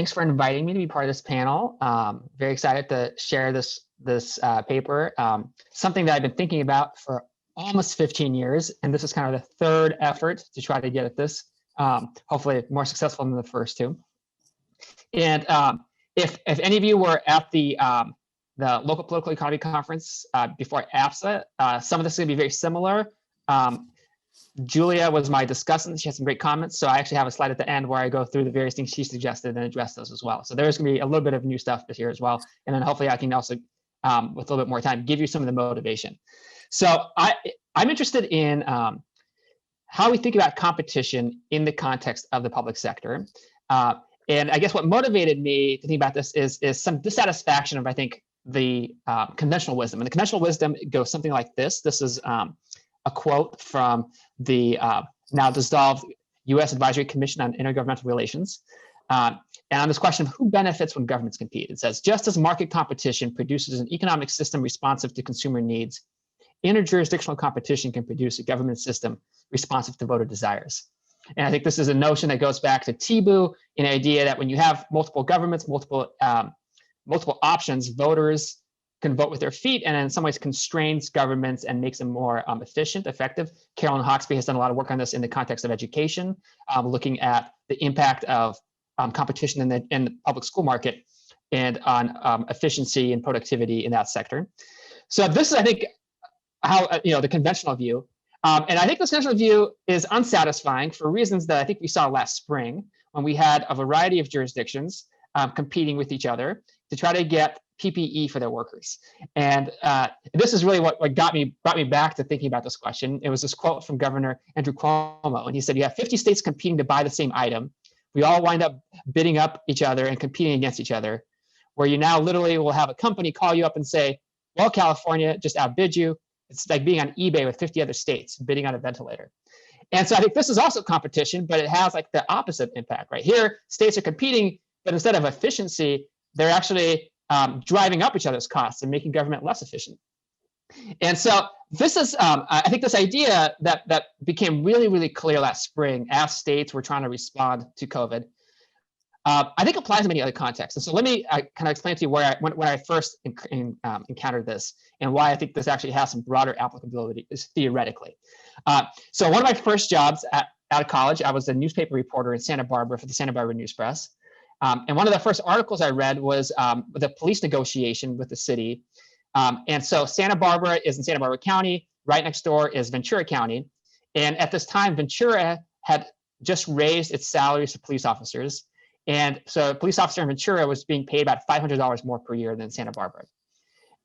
thanks for inviting me to be part of this panel. Very excited to share this paper, something that I've been thinking about for almost 15 years, and this is kind of the third effort to try to get at this. Hopefully more successful than the first two. And if any of you were at the local political economy conference before APSA, some of this is going to be very similar. Julia was my discussant. She had some great comments. So I actually have a slide at the end where I go through the various things she suggested and address those as well. So there's going to be a little bit of new stuff this year as well. And then hopefully I can also, with a little bit more time, give you some of the motivation. So I'm interested in how we think about competition in the context of the public sector. And I guess what motivated me to think about this is some dissatisfaction of, I think, the conventional wisdom. And the conventional wisdom goes something like this. This is a quote from the now dissolved U.S. Advisory Commission on Intergovernmental Relations. And on this question of who benefits when governments compete, it says, just as market competition produces an economic system responsive to consumer needs, interjurisdictional competition can produce a government system responsive to voter desires. And I think this is a notion that goes back to Tibu, an idea that when you have multiple governments, multiple options, voters can vote with their feet, and in some ways constrains governments and makes them more efficient, effective. Carolyn Hawksby has done a lot of work on this in the context of education, looking at the impact of competition in the public school market and on efficiency and productivity in that sector. So this is, I think, how the conventional view. And I think this conventional view is unsatisfying for reasons that I think we saw last spring when we had a variety of jurisdictions competing with each other to try to get PPE for their workers. And this is really what brought me back to thinking about this question. It was this quote from Governor Andrew Cuomo, and he said, you have 50 states competing to buy the same item. We all wind up bidding up each other and competing against each other, where you now literally will have a company call you up and say, well, California just outbid you. It's like being on eBay with 50 other states bidding on a ventilator. And so I think this is also competition, but it has like the opposite impact, right? Here, states are competing, but instead of efficiency, they're actually driving up each other's costs and making government less efficient. And so this is, I think this idea that became really, really clear last spring as states were trying to respond to COVID, I think applies in many other contexts. And so let me kind of explain to you where when I first encountered this and why I think this actually has some broader applicability theoretically. So one of my first jobs out of college, I was a newspaper reporter in Santa Barbara for the Santa Barbara News Press. And one of the first articles I read was the police negotiation with the city. And so Santa Barbara is in Santa Barbara County. Right next door is Ventura County. And at this time, Ventura had just raised its salaries to police officers. And so a police officer in Ventura was being paid about $500 more per year than Santa Barbara.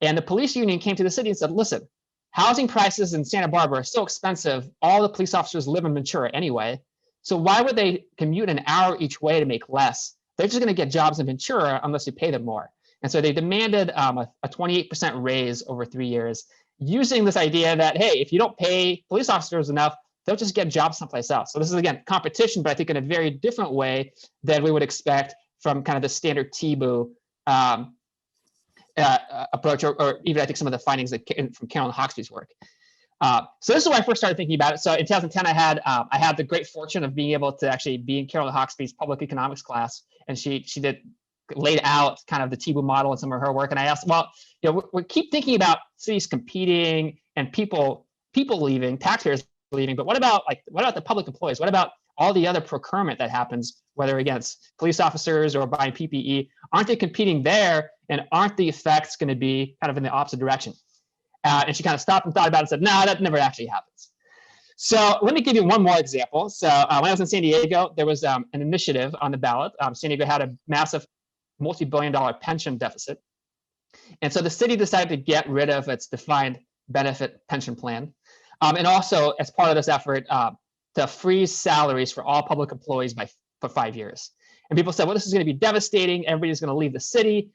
And the police union came to the city and said, listen, housing prices in Santa Barbara are so expensive. All the police officers live in Ventura anyway. So why would they commute an hour each way to make less? They're just going to get jobs in Ventura unless you pay them more. And so they demanded a 28% raise over 3 years, using this idea that, hey, if you don't pay police officers enough, they'll just get jobs someplace else. So this is, again, competition, but I think in a very different way than we would expect from kind of the standard Tibu approach, or even I think some of the findings that from Carolyn Hawksby's work. So this is when I first started thinking about it. So in 2010, I had the great fortune of being able to actually be in Carolyn Hawksby's public economics class, and she laid out kind of the Tibu model and some of her work. And I asked, well, we keep thinking about cities competing and people leaving, taxpayers leaving, but what about the public employees? What about all the other procurement that happens, whether against police officers or buying PPE? Aren't they competing there? And aren't the effects going to be kind of in the opposite direction? And she kind of stopped and thought about it and said, no, that never actually happens. So let me give you one more example. So when I was in San Diego, there was an initiative on the ballot. San Diego had a massive multi-billion-dollar pension deficit. And so the city decided to get rid of its defined benefit pension plan. And also, as part of this effort, to freeze salaries for all public employees for 5 years. And people said, well, this is going to be devastating. Everybody's going to leave the city.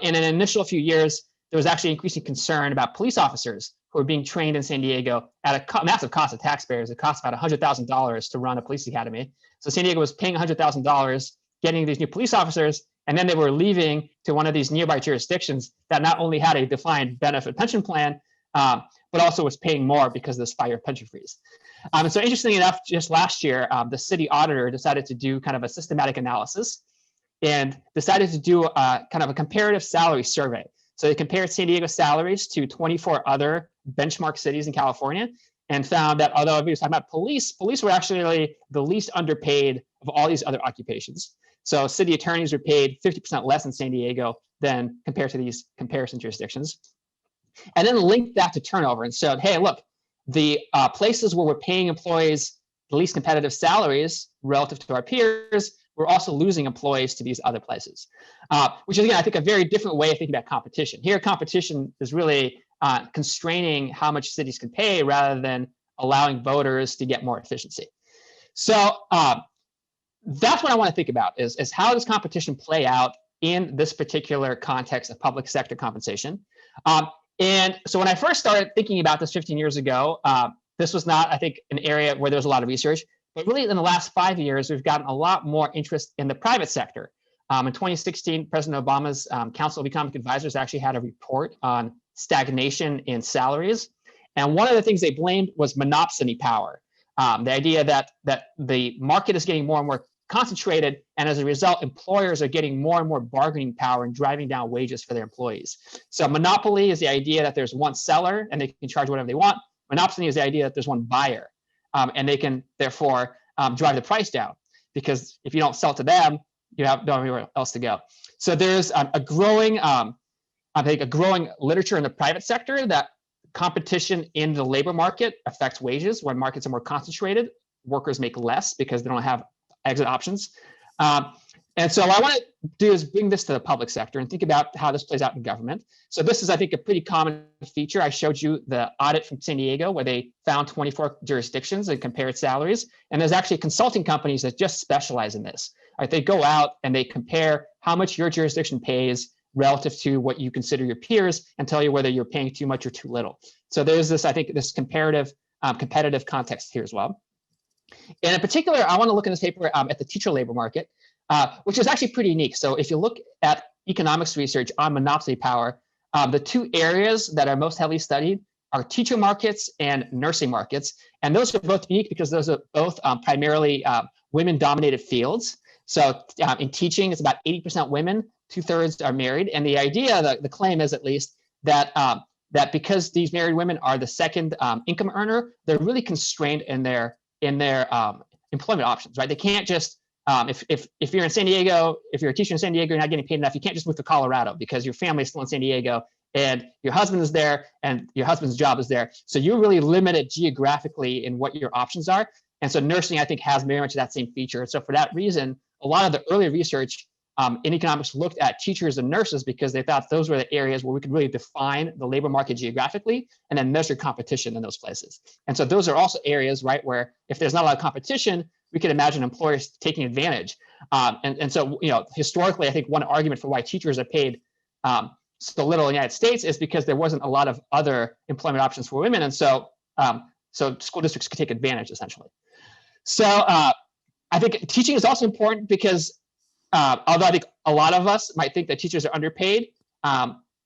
In an initial few years, there was actually increasing concern about police officers who were being trained in San Diego at a massive cost of taxpayers. It cost about $100,000 to run a police academy. So San Diego was paying $100,000, getting these new police officers, and then they were leaving to one of these nearby jurisdictions that not only had a defined benefit pension plan, but also was paying more because of this 5-year pension freeze. And so interestingly enough, just last year, the city auditor decided to do kind of a systematic analysis and decided to do kind of a comparative salary survey. So they compared San Diego salaries to 24 other benchmark cities in California, and found that although we were talking about police were actually the least underpaid of all these other occupations. So city attorneys were paid 50% less in San Diego than compared to these comparison jurisdictions. And then linked that to turnover and said, hey, look, the places where we're paying employees the least competitive salaries relative to our peers, we're also losing employees to these other places, which is, again, I think a very different way of thinking about competition. Here, competition is really constraining how much cities can pay rather than allowing voters to get more efficiency. So that's what I want to think about is how does competition play out in this particular context of public sector compensation. And so when I first started thinking about this 15 years ago, this was not, I think, an area where there was a lot of research. But really, in the last 5 years, we've gotten a lot more interest in the private sector. In 2016, President Obama's Council of Economic Advisors actually had a report on stagnation in salaries. And one of the things they blamed was monopsony power, the idea that the market is getting more and more concentrated, and as a result, employers are getting more and more bargaining power and driving down wages for their employees. So monopoly is the idea that there's one seller and they can charge whatever they want. Monopsony is the idea that there's one buyer, and they can therefore drive the price down, because if you don't sell to them, you don't have anywhere else to go. So there's a growing, I think, a growing literature in the private sector that competition in the labor market affects wages. When markets are more concentrated, workers make less because they don't have exit options. And so what I want to do is bring this to the public sector and think about how this plays out in government. So this is, I think, a pretty common feature. I showed you the audit from San Diego where they found 24 jurisdictions and compared salaries. And there's actually consulting companies that just specialize in this. Right? They go out and they compare how much your jurisdiction pays relative to what you consider your peers and tell you whether you're paying too much or too little. So there's this, I think, this comparative, competitive context here as well. And in particular, I want to look in this paper at the teacher labor market, which is actually pretty unique. So if you look at economics research on monopsony power, the two areas that are most heavily studied are teacher markets and nursing markets. And those are both unique because those are both primarily women-dominated fields. So in teaching, it's about 80% women, 2/3 are married. And the idea, the claim is at least, that that because these married women are the second income earner, they're really constrained in their employment options, right? They can't just, if you're in San Diego, if you're a teacher in San Diego, you're not getting paid enough, you can't just move to Colorado because your family is still in San Diego and your husband is there and your husband's job is there. So you're really limited geographically in what your options are. And so nursing, I think, has very much that same feature. So for that reason, a lot of the early research in economics looked at teachers and nurses because they thought those were the areas where we could really define the labor market geographically and then measure competition in those places. And so those are also areas, right, where if there's not a lot of competition, we could imagine employers taking advantage. And so, you know, historically, I think one argument for why teachers are paid so little in the United States is because there wasn't a lot of other employment options for women. And so, so school districts could take advantage, essentially. So I think teaching is also important because although I think a lot of us might think that teachers are underpaid,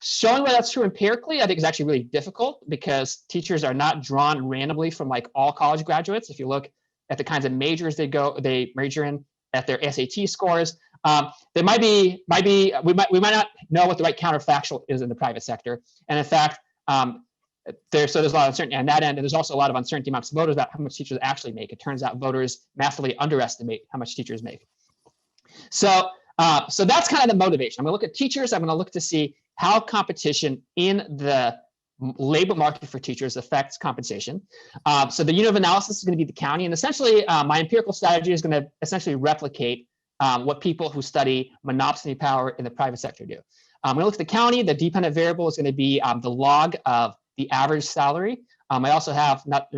showing why that's true empirically, I think is actually really difficult because teachers are not drawn randomly from like all college graduates. If you look at the kinds of majors they major in, at their SAT scores, they we might not know what the right counterfactual is in the private sector. And in fact, there's a lot of uncertainty on that end, and there's also a lot of uncertainty amongst voters about how much teachers actually make. It turns out voters massively underestimate how much teachers make. So that's kind of the motivation. I'm going to look at teachers. I'm going to look to see how competition in the labor market for teachers affects compensation. So the unit of analysis is going to be the county, and essentially my empirical strategy is going to essentially replicate what people who study monopsony power in the private sector do. I'm going to look at the county. The dependent variable is going to be the log of the average salary. I also have, not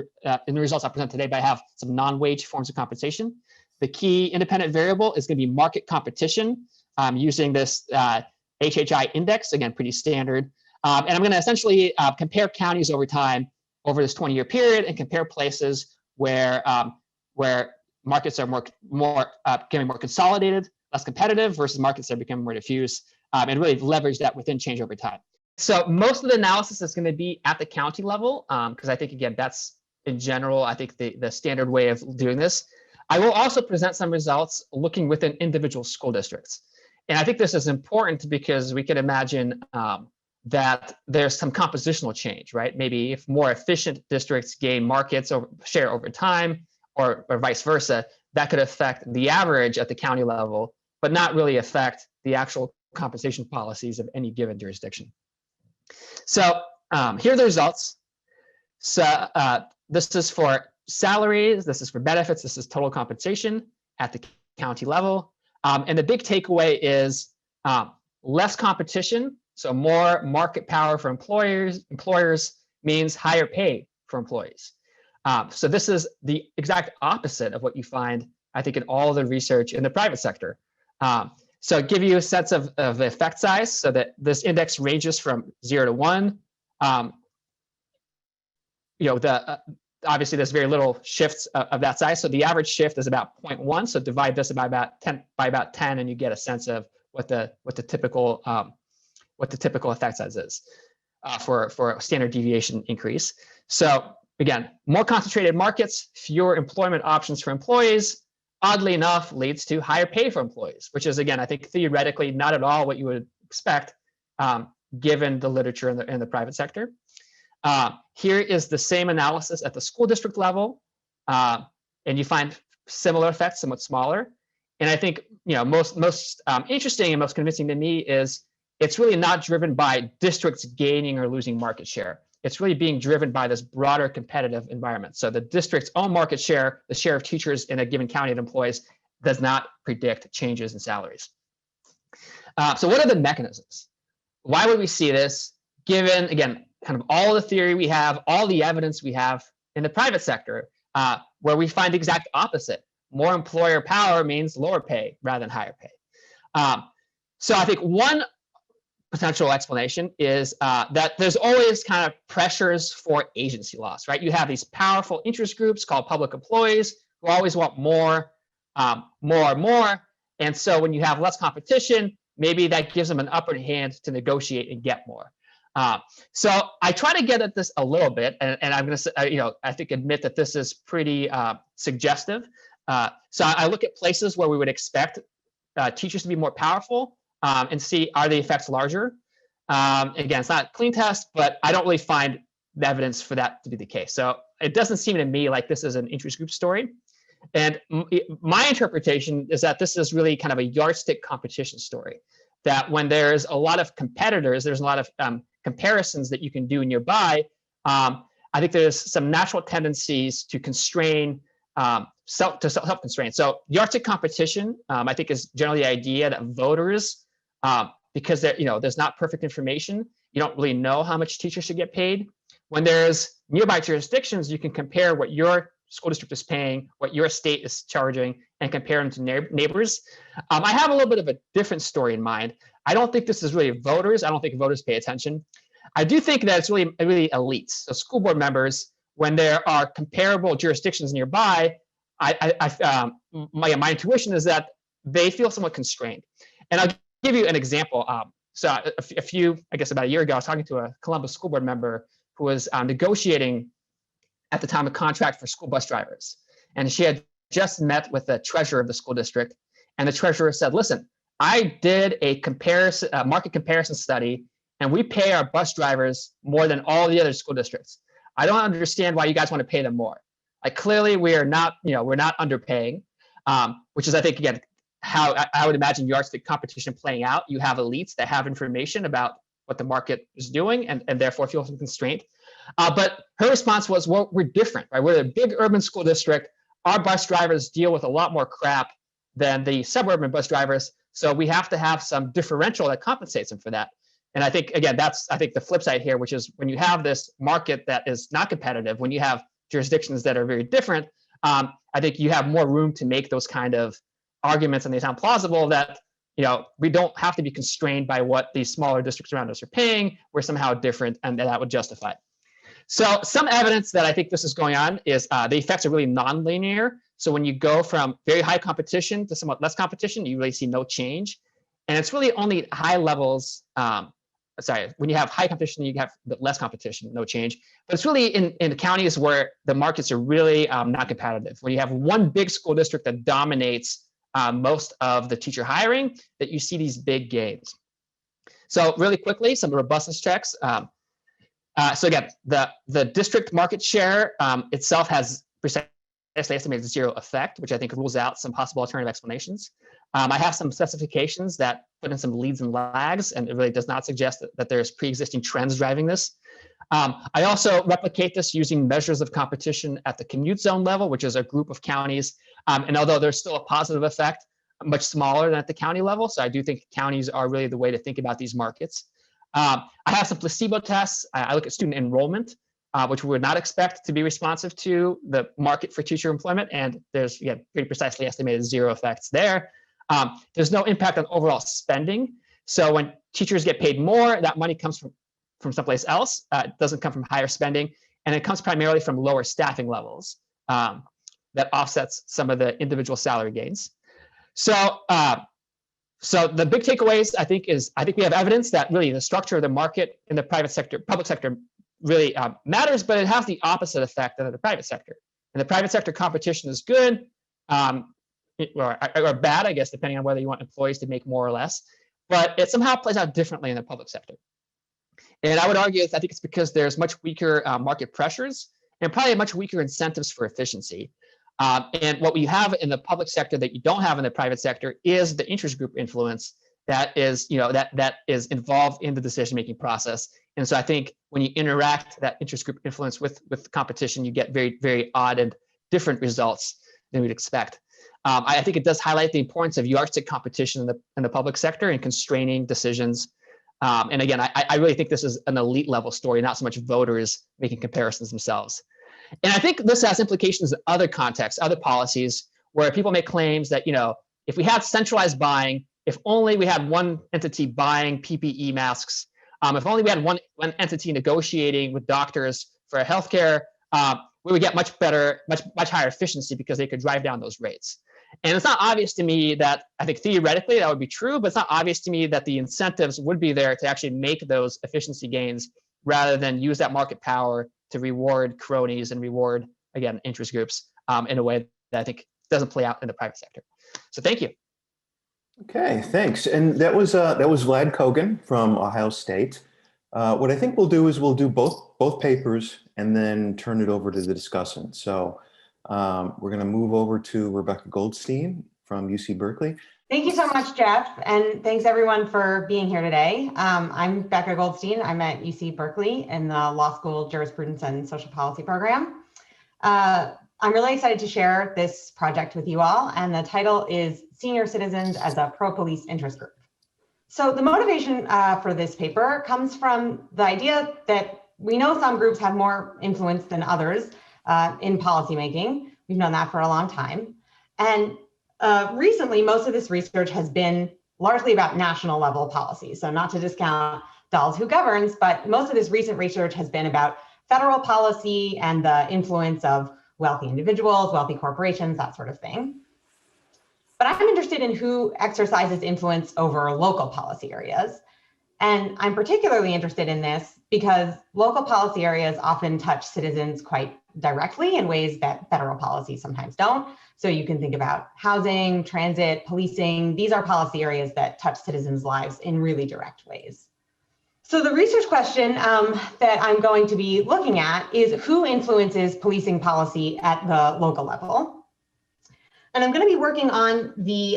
in the results I'll present today, but I have some non-wage forms of compensation. The key independent variable is going to be market competition using this HHI index, again, pretty standard. And I'm going to essentially compare counties over time over this 20-year period and compare places where markets are becoming more consolidated, less competitive versus markets that are becoming more diffuse, and really leverage that within change over time. So most of the analysis is going to be at the county level because I think, again, that's in general, I think the standard way of doing this. I will also present some results looking within individual school districts. And I think this is important because we can imagine that there's some compositional change, right? Maybe if more efficient districts gain markets share over time, or vice versa, that could affect the average at the county level, but not really affect the actual compensation policies of any given jurisdiction. So here are the results. So this is for salaries, this is for benefits, this is total compensation at the county level. And the big takeaway is less competition, so more market power for employers means higher pay for employees. So this is the exact opposite of what you find, I think, in all the research in the private sector. So give you a sense of the effect size, so that this index ranges from 0 to 1. Obviously there's very little shifts of that size. So the average shift is about 0.1. So divide this by about 10, and you get a sense of what the typical effect size is for a standard deviation increase. So again, more concentrated markets, fewer employment options for employees, oddly enough, leads to higher pay for employees, which is, again, I think theoretically not at all what you would expect given the literature in the private sector. Here is the same analysis at the school district level, and you find similar effects, somewhat smaller. And I think most interesting and most convincing to me is it's really not driven by districts gaining or losing market share. It's really being driven by this broader competitive environment. So the district's own market share, the share of teachers in a given county of employees, does not predict changes in salaries. So what are the mechanisms? Why would we see this, given, again, kind of all the theory we have, all the evidence we have in the private sector, where we find the exact opposite? More employer power means lower pay rather than higher pay. So I think one potential explanation is that there's always kind of pressures for agency loss, right? You have these powerful interest groups called public employees who always want more, more. And so when you have less competition, maybe that gives them an upper hand to negotiate and get more. So I try to get at this a little bit, and I'm going to say, I think admit that this is pretty suggestive. So I look at places where we would expect teachers to be more powerful, and see, are the effects larger? Again, it's not a clean test, but I don't really find the evidence for that to be the case. So it doesn't seem to me like this is an interest group story. And my interpretation is that this is really kind of a yardstick competition story, that when there's a lot of competitors, there's a lot of comparisons that you can do nearby. I think there's some natural tendencies to constrain, self-constrain. So yardstick competition, I think, is generally the idea that voters, because there's not perfect information, you don't really know how much teachers should get paid. When there's nearby jurisdictions, you can compare what your school district is paying, what your state is charging, and compare them to neighbors. I have a little bit of a different story in mind. I don't think this is really voters. I don't think voters pay attention. I do think that it's really elites. So school board members, when there are comparable jurisdictions nearby, my intuition is that they feel somewhat constrained. And I'll give you an example. So about a year ago, I was talking to a Columbus school board member who was negotiating at the time a contract for school bus drivers. And she had just met with the treasurer of the school district. And the treasurer said, listen, I did a market comparison study, and we pay our bus drivers more than all the other school districts. I don't understand why you guys want to pay them more. Like, clearly we are not, we're not underpaying, which is, I think, again, how I would imagine yardstick competition playing out. You have elites that have information about what the market is doing, and therefore feel some constraint. But her response was, well, we're different, right? We're a big urban school district. Our bus drivers deal with a lot more crap than the suburban bus drivers. So we have to have some differential that compensates them for that. And I think, again, that's, I think, the flip side here, which is when you have this market that is not competitive, when you have jurisdictions that are very different, I think you have more room to make those kind of arguments, and they sound plausible, that we don't have to be constrained by what these smaller districts around us are paying. We're somehow different, and that would justify it. So some evidence that I think this is going on is the effects are really nonlinear. So when you go from very high competition to somewhat less competition, you really see no change. And it's really only high levels, when you have high competition, you have less competition, no change. But it's really in the counties where the markets are really not competitive. When you have one big school district that dominates most of the teacher hiring, that you see these big gains. So really quickly, some robustness checks. So again, the district market share itself has precisely estimated zero effect, which I think rules out some possible alternative explanations. I have some specifications that put in some leads and lags, and it really does not suggest that there's pre-existing trends driving this. I also replicate this using measures of competition at the commute zone level, which is a group of counties. And although there's still a positive effect, much smaller than at the county level. So I do think counties are really the way to think about these markets. I have some placebo tests. I look at student enrollment, which we would not expect to be responsive to the market for teacher employment. And there's pretty precisely estimated zero effects there. There's no impact on overall spending. So when teachers get paid more, that money comes from someplace else. It doesn't come from higher spending. And it comes primarily from lower staffing levels that offsets some of the individual salary gains. So the big takeaways, I think we have evidence that really the structure of the market in the private sector, public sector really matters, but it has the opposite effect of the private sector. In the private sector, competition is good or bad, I guess, depending on whether you want employees to make more or less, but it somehow plays out differently in the public sector. And I would argue, I think it's because there's much weaker market pressures and probably much weaker incentives for efficiency. And what we have in the public sector that you don't have in the private sector is the interest group influence that is, that is involved in the decision-making process. And so I think when you interact that interest group influence with competition, you get very, very odd and different results than we'd expect. I think it does highlight the importance of yardstick competition in the public sector and constraining decisions. And again, I really think this is an elite level story, not so much voters making comparisons themselves. And I think this has implications in other contexts, other policies, where people make claims that, if we had centralized buying, if only we had one entity buying PPE masks, if only we had one entity negotiating with doctors for healthcare, we would get much better, much higher efficiency because they could drive down those rates. And it's not obvious to me that, I think theoretically that would be true, but it's not obvious to me that the incentives would be there to actually make those efficiency gains rather than use that market power to reward cronies and reward, again, interest groups in a way that I think doesn't play out in the private sector. So thank you. Okay, thanks. And that was Vlad Kogan from Ohio State. What I think we'll do is we'll do both papers and then turn it over to the discussant. So we're going to move over to Rebecca Goldstein from UC Berkeley. Thank you so much, Jeff, and thanks everyone for being here today. I'm Becca Goldstein. I'm at UC Berkeley in the Law School Jurisprudence and Social Policy program. I'm really excited to share this project with you all, and the title is Senior Citizens as a Pro-Police Interest Group. So the motivation for this paper comes from the idea that we know some groups have more influence than others in policymaking. We've known that for a long time. And recently, most of this research has been largely about national level policy. So not to discount dolls who governs, but most of this recent research has been about federal policy and the influence of wealthy individuals, wealthy corporations, that sort of thing. But I'm interested in who exercises influence over local policy areas. And I'm particularly interested in this because local policy areas often touch citizens quite directly in ways that federal policy sometimes don't. So you can think about housing, transit, policing. These are policy areas that touch citizens' lives in really direct ways. So the research question that I'm going to be looking at is who influences policing policy at the local level. And I'm going to be working on the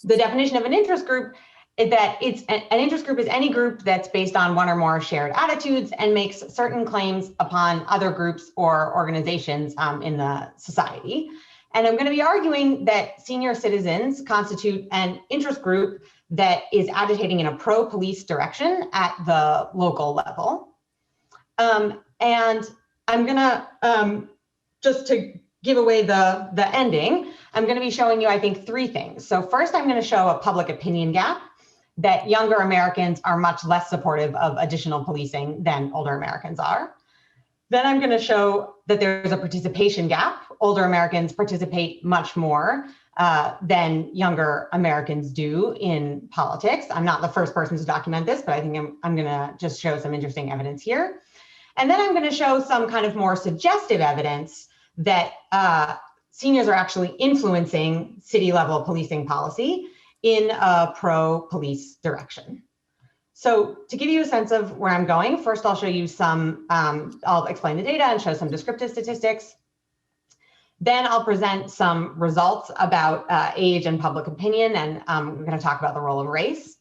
definition of an interest group, that an interest group is any group that's based on one or more shared attitudes and makes certain claims upon other groups or organizations in the society. And I'm going to be arguing that senior citizens constitute an interest group that is agitating in a pro-police direction at the local level. And I'm going to, just to give away the ending, I'm going to be showing you, I think, three things. So first, I'm going to show a public opinion gap, that younger Americans are much less supportive of additional policing than older Americans are. Then I'm going to show that there's a participation gap. Older Americans participate much more than younger Americans do in politics. I'm not the first person to document this, but I think I'm going to just show some interesting evidence here. And then I'm going to show some kind of more suggestive evidence that seniors are actually influencing city level policing policy in a pro-police direction. So to give you a sense of where I'm going, first I'll show you some, I'll explain the data and show some descriptive statistics. Then I'll present some results about age and public opinion, and we're going to talk about the role of race.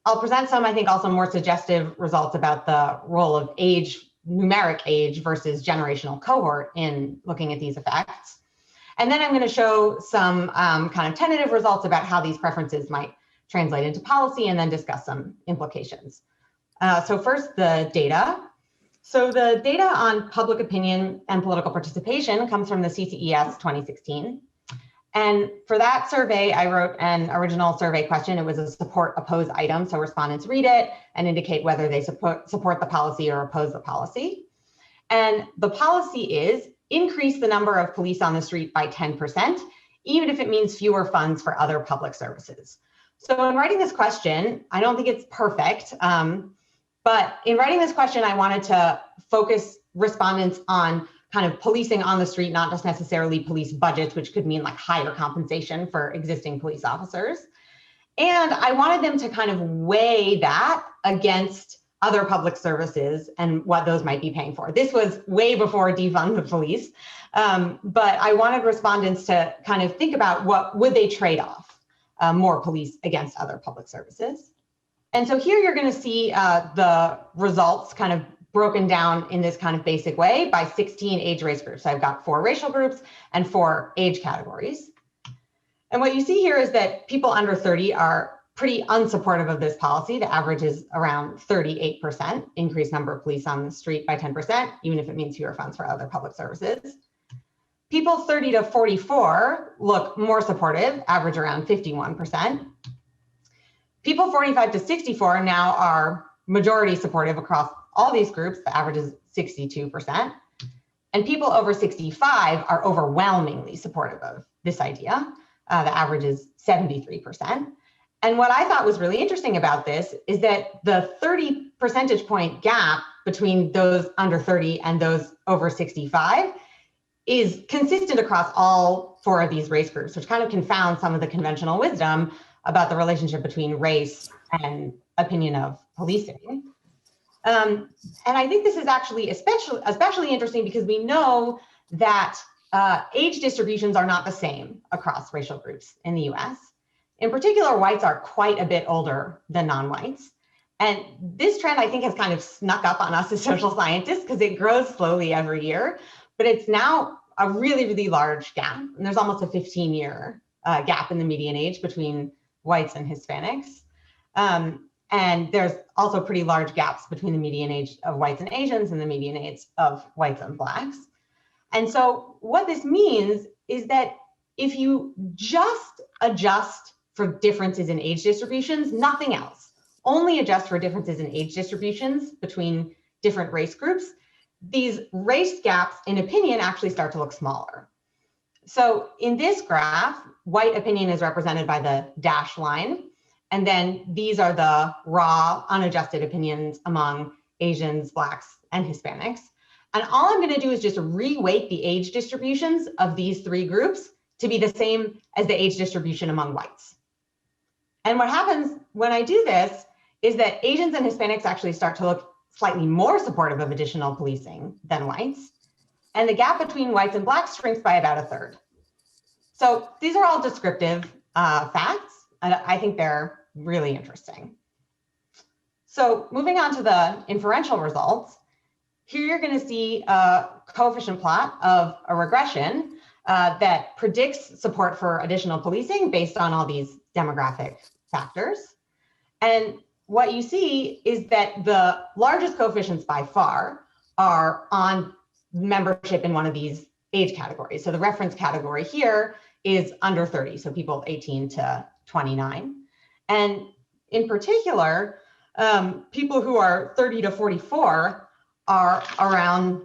I'll present some, I think, also more suggestive results about the role of age, numeric age versus generational cohort in looking at these effects. And then I'm going to show some kind of tentative results about how these preferences might translate into policy, and then discuss some implications. So first, the data. So the data on public opinion and political participation comes from the CCES 2016. And for that survey, I wrote an original survey question. It was a support oppose item. So respondents read it and indicate whether they support the policy or oppose the policy. And the policy is increase the number of police on the street by 10%, even if it means fewer funds for other public services. So in writing this question, I don't think it's perfect, but in writing this question, I wanted to focus respondents on kind of policing on the street, not just necessarily police budgets, which could mean like higher compensation for existing police officers. And I wanted them to kind of weigh that against other public services and what those might be paying for. This was way before defund the police, but I wanted respondents to kind of think about what would they trade off more police against other public services. And so here you're going to see the results kind of broken down in this kind of basic way by 16 age race groups. So I've got 4 racial groups and 4 age categories. And what you see here is that people under 30 are pretty unsupportive of this policy. The average is around 38%, increased number of police on the street by 10%, even if it means fewer funds for other public services. People 30 to 44 look more supportive, average around 51%. People 45 to 64 now are majority supportive across all these groups. The average is 62%. And people over 65 are overwhelmingly supportive of this idea. The average is 73%. And what I thought was really interesting about this is that the 30 percentage point gap between those under 30 and those over 65 is consistent across all 4 of these race groups, which kind of confounds some of the conventional wisdom about the relationship between race and opinion of policing. And I think this is actually especially interesting because we know that age distributions are not the same across racial groups in the US. In particular, whites are quite a bit older than non-whites. And this trend, I think, has kind of snuck up on us as social scientists because it grows slowly every year, but it's now a really, really large gap. And there's almost a 15-year gap in the median age between whites and Hispanics. And there's also pretty large gaps between the median age of whites and Asians and the median age of whites and Blacks. And so what this means is that if you just adjust for differences in age distributions, nothing else, only adjust for differences in age distributions between different race groups, these race gaps in opinion actually start to look smaller. So in this graph, white opinion is represented by the dashed line. And then these are the raw, unadjusted opinions among Asians, Blacks, and Hispanics. And all I'm going to do is just reweight the age distributions of these 3 groups to be the same as the age distribution among whites. And what happens when I do this is that Asians and Hispanics actually start to look slightly more supportive of additional policing than whites. And the gap between whites and Blacks shrinks by about 1/3. So these are all descriptive facts, and I think they're really interesting. So moving on to the inferential results, here you're going to see a coefficient plot of a regression that predicts support for additional policing based on all these demographic factors. And what you see is that the largest coefficients by far are on membership in one of these age categories. So the reference category here is under 30, so people 18 to 29. And in particular, people who are 30 to 44 are around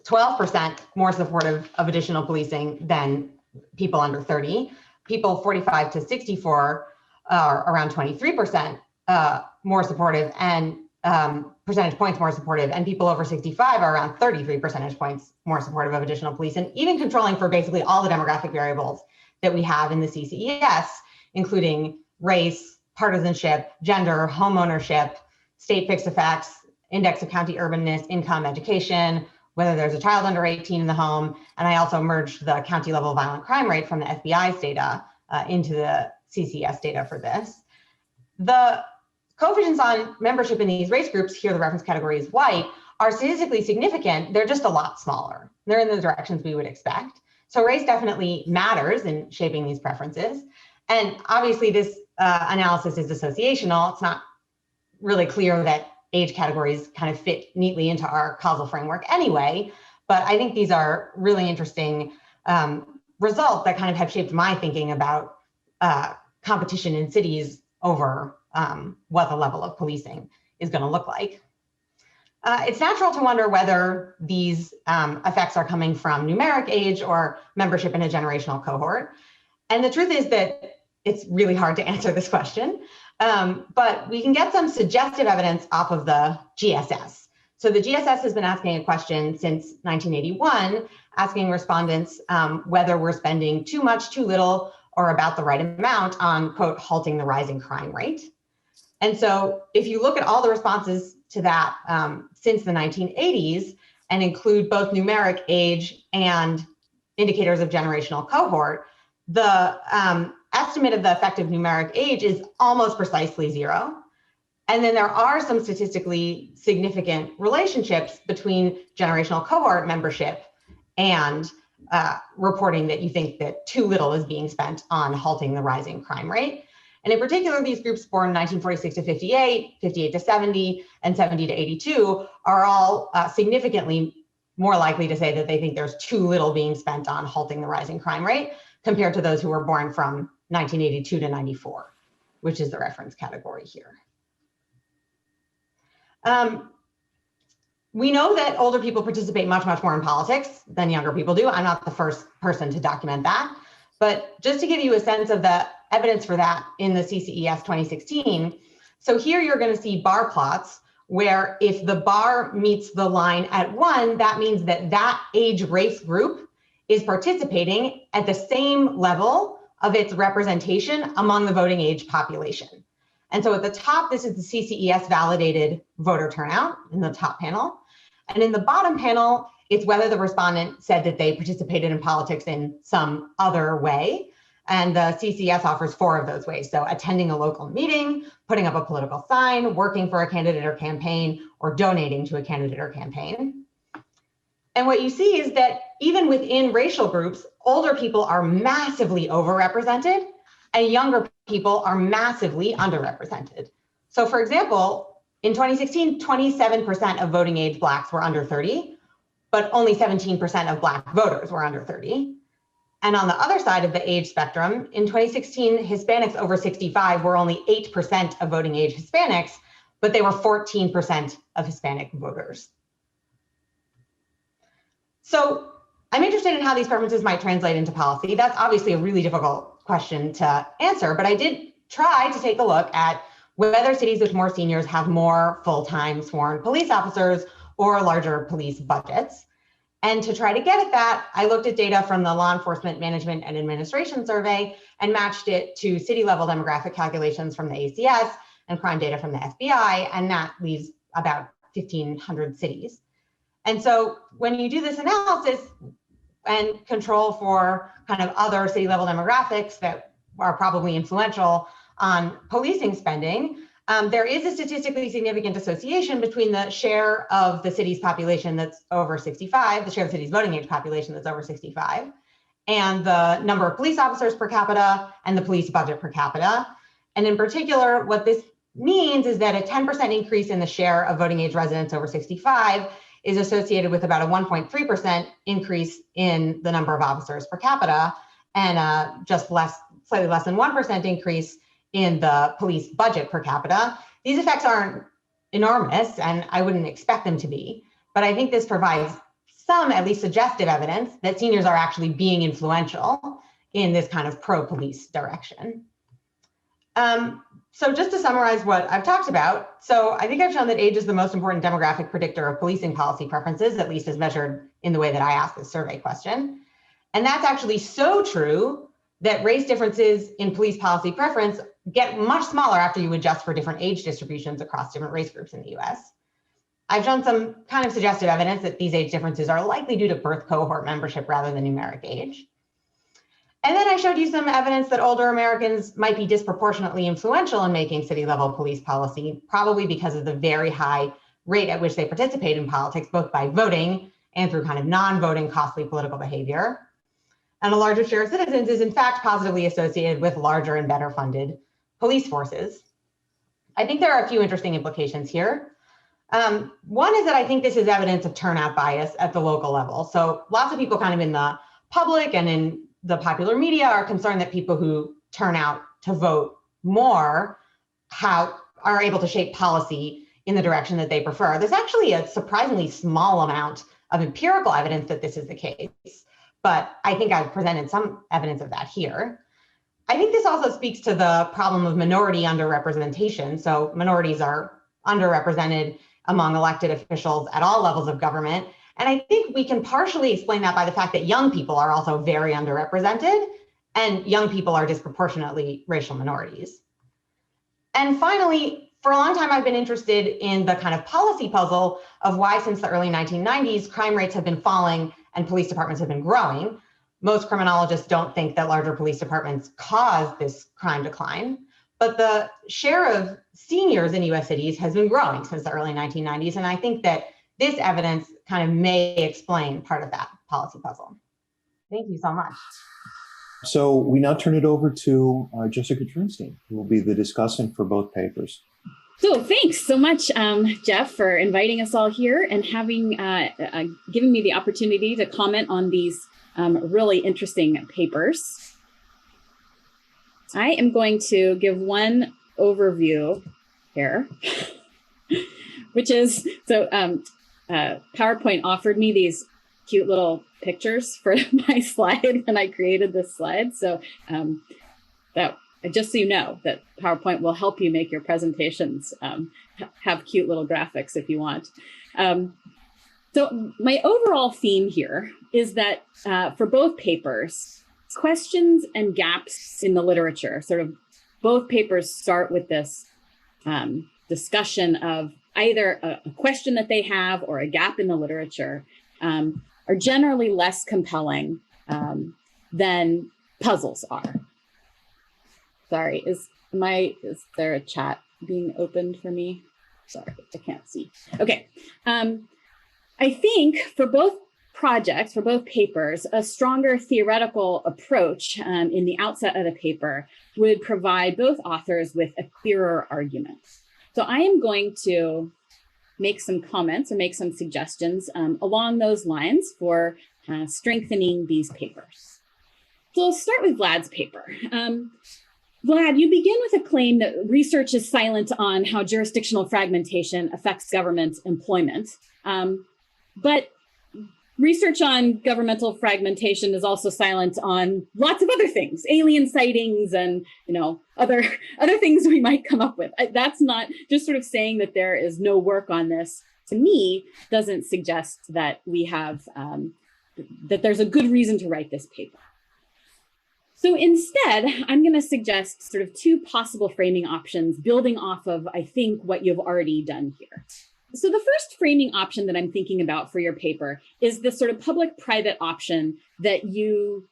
12% more supportive of additional policing than people under 30. People 45 to 64 are around 23% more supportive, and percentage points more supportive, and people over 65 are around 33 percentage points more supportive of additional police, and even controlling for basically all the demographic variables that we have in the CCES, including race, partisanship, gender, home ownership, state fixed effects, index of county urbanness, income, education, whether there's a child under 18 in the home. And I also merged the county level violent crime rate from the FBI's data into the CCS data for this. The coefficients on membership in these race groups, here the reference category is white, are statistically significant. They're just a lot smaller. They're in the directions we would expect. So race definitely matters in shaping these preferences. And obviously this analysis is associational. It's not really clear that age categories kind of fit neatly into our causal framework anyway, but I think these are really interesting results that kind of have shaped my thinking about competition in cities over what the level of policing is going to look like. It's natural to wonder whether these effects are coming from numeric age or membership in a generational cohort. And the truth is that it's really hard to answer this question, but we can get some suggestive evidence off of the GSS. So the GSS has been asking a question since 1981, asking respondents whether we're spending too much, too little, or about the right amount on, quote, halting the rising crime rate. And so if you look at all the responses to that since the 1980s and include both numeric age and indicators of generational cohort, the estimate of the effective numeric age is almost precisely 0. And then there are some statistically significant relationships between generational cohort membership and reporting that you think that too little is being spent on halting the rising crime rate. And in particular, these groups born 1946 to 58, 58 to 70, and 70 to 82 are all significantly more likely to say that they think there's too little being spent on halting the rising crime rate compared to those who were born from 1982 to 94, which is the reference category here. We know that older people participate much, much more in politics than younger people do. I'm not the first person to document that. But just to give you a sense of the evidence for that in the CCES 2016, so here you're going to see bar plots where if the bar meets the line at 1, that means that that age race group is participating at the same level of its representation among the voting age population. And so at the top, this is the CCES validated voter turnout in the top panel. And in the bottom panel, it's whether the respondent said that they participated in politics in some other way. And the CCS offers 4 of those ways. So attending a local meeting, putting up a political sign, working for a candidate or campaign, or donating to a candidate or campaign. And what you see is that even within racial groups, older people are massively overrepresented and younger people are massively underrepresented. So for example, in 2016, 27% of voting age Blacks were under 30, but only 17% of Black voters were under 30. And on the other side of the age spectrum, in 2016, Hispanics over 65 were only 8% of voting age Hispanics, but they were 14% of Hispanic voters. So I'm interested in how these preferences might translate into policy. That's obviously a really difficult question to answer, but I did try to take a look at whether cities with more seniors have more full-time sworn police officers or larger police budgets. And to try to get at that, I looked at data from the Law Enforcement Management and Administration Survey and matched it to city-level demographic calculations from the ACS and crime data from the FBI, and that leaves about 1,500 cities. And so when you do this analysis and control for kind of other city-level demographics that are probably influential on policing spending, there is a statistically significant association between the share of the city's population that's over 65, the share of the city's voting age population that's over 65, and the number of police officers per capita and the police budget per capita. And in particular, what this means is that a 10% increase in the share of voting age residents over 65 is associated with about a 1.3% increase in the number of officers per capita and slightly less than 1% increase in the police budget per capita. These effects aren't enormous, and I wouldn't expect them to be, but I think this provides some at least suggestive evidence that seniors are actually being influential in this kind of pro-police direction. So just to summarize what I've talked about, so I think I've shown that age is the most important demographic predictor of policing policy preferences, at least as measured in the way that I asked this survey question. And that's actually so true that race differences in police policy preference get much smaller after you adjust for different age distributions across different race groups in the US. I've shown some kind of suggestive evidence that these age differences are likely due to birth cohort membership rather than numeric age. And then I showed you some evidence that older Americans might be disproportionately influential in making city-level police policy, probably because of the very high rate at which they participate in politics, both by voting and through kind of non-voting costly political behavior. And a larger share of citizens is in fact positively associated with larger and better funded police forces. I think there are a few interesting implications here. One is that I think this is evidence of turnout bias at the local level. So lots of people kind of in the public and in the popular media are concerned that people who turn out to vote more are able to shape policy in the direction that they prefer. There's actually a surprisingly small amount of empirical evidence that this is the case, but I think I've presented some evidence of that here. I think this also speaks to the problem of minority underrepresentation. So minorities are underrepresented among elected officials at all levels of government. And I think we can partially explain that by the fact that young people are also very underrepresented, and young people are disproportionately racial minorities. And finally, for a long time, I've been interested in the kind of policy puzzle of why since the early 1990s, crime rates have been falling and police departments have been growing. Most criminologists don't think that larger police departments cause this crime decline, but the share of seniors in US cities has been growing since the early 1990s. And I think that this evidence kind of may explain part of that policy puzzle. Thank you so much. So we now turn it over to Jessica Turnstein, who will be the discussant for both papers. So thanks so much, Jeff, for inviting us all here and having given me the opportunity to comment on these really interesting papers. I am going to give one overview here, which is, so PowerPoint offered me these cute little pictures for my slide when I created this slide. So that just so you know that PowerPoint will help you make your presentations have cute little graphics if you want. So my overall theme here is that for both papers, questions and gaps in the literature, sort of both papers start with this discussion of either a question that they have or a gap in the literature are generally less compelling than puzzles are. Sorry, is there a chat being opened for me? Sorry, I can't see. Okay, I think for both projects, for both papers, a stronger theoretical approach in the outset of the paper would provide both authors with a clearer argument. So I am going to make some comments or make some suggestions along those lines for strengthening these papers. So I'll start with Vlad's paper. Vlad, you begin with a claim that research is silent on how jurisdictional fragmentation affects government employment. But research on governmental fragmentation is also silent on lots of other things, alien sightings and other things we might come up with. That's not just sort of saying that there is no work on this, to me, doesn't suggest that we have, that there's a good reason to write this paper. So instead, I'm going to suggest sort of two possible framing options building off of, I think, what you've already done here. So the first framing option that I'm thinking about for your paper is this sort of public-private option that you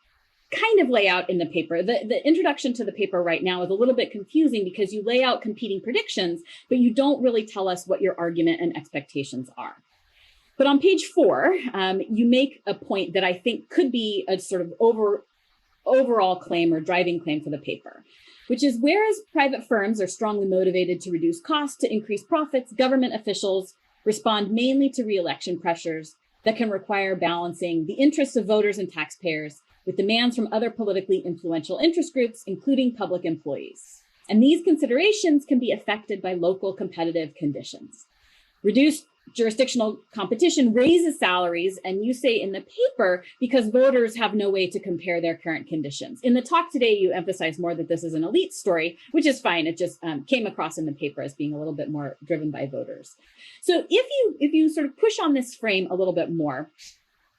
kind of lay out in the paper. The introduction to the paper right now is a little bit confusing because you lay out competing predictions, but you don't really tell us what your argument and expectations are. But on page 4, you make a point that I think could be a sort of overall claim or driving claim for the paper, which is whereas private firms are strongly motivated to reduce costs to increase profits, government officials respond mainly to re-election pressures that can require balancing the interests of voters and taxpayers with demands from other politically influential interest groups, including public employees. And these considerations can be affected by local competitive conditions. Reduced jurisdictional competition raises salaries, and you say in the paper, because voters have no way to compare their current conditions. In the talk today, you emphasize more that this is an elite story, which is fine. It just came across in the paper as being a little bit more driven by voters. So if you sort of push on this frame a little bit more,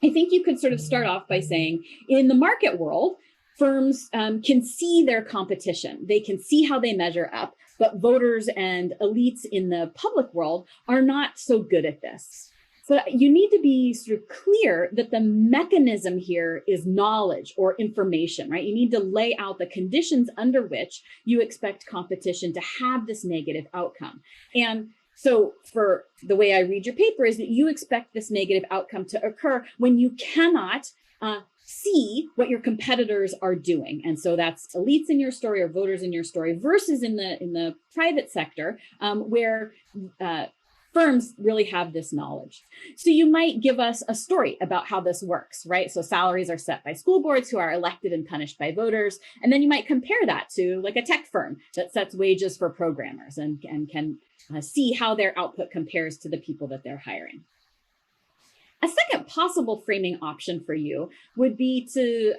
I think you could sort of start off by saying, in the market world, firms can see their competition. They can see how they measure up, but voters and elites in the public world are not so good at this. So you need to be sort of clear that the mechanism here is knowledge or information, right? You need to lay out the conditions under which you expect competition to have this negative outcome. And so for the way I read your paper is that you expect this negative outcome to occur when you cannot see what your competitors are doing. And so that's elites in your story or voters in your story versus in the private sector where firms really have this knowledge. So you might give us a story about how this works, right? So salaries are set by school boards who are elected and punished by voters. And then you might compare that to like a tech firm that sets wages for programmers and can see how their output compares to the people that they're hiring. A second possible framing option for you would be to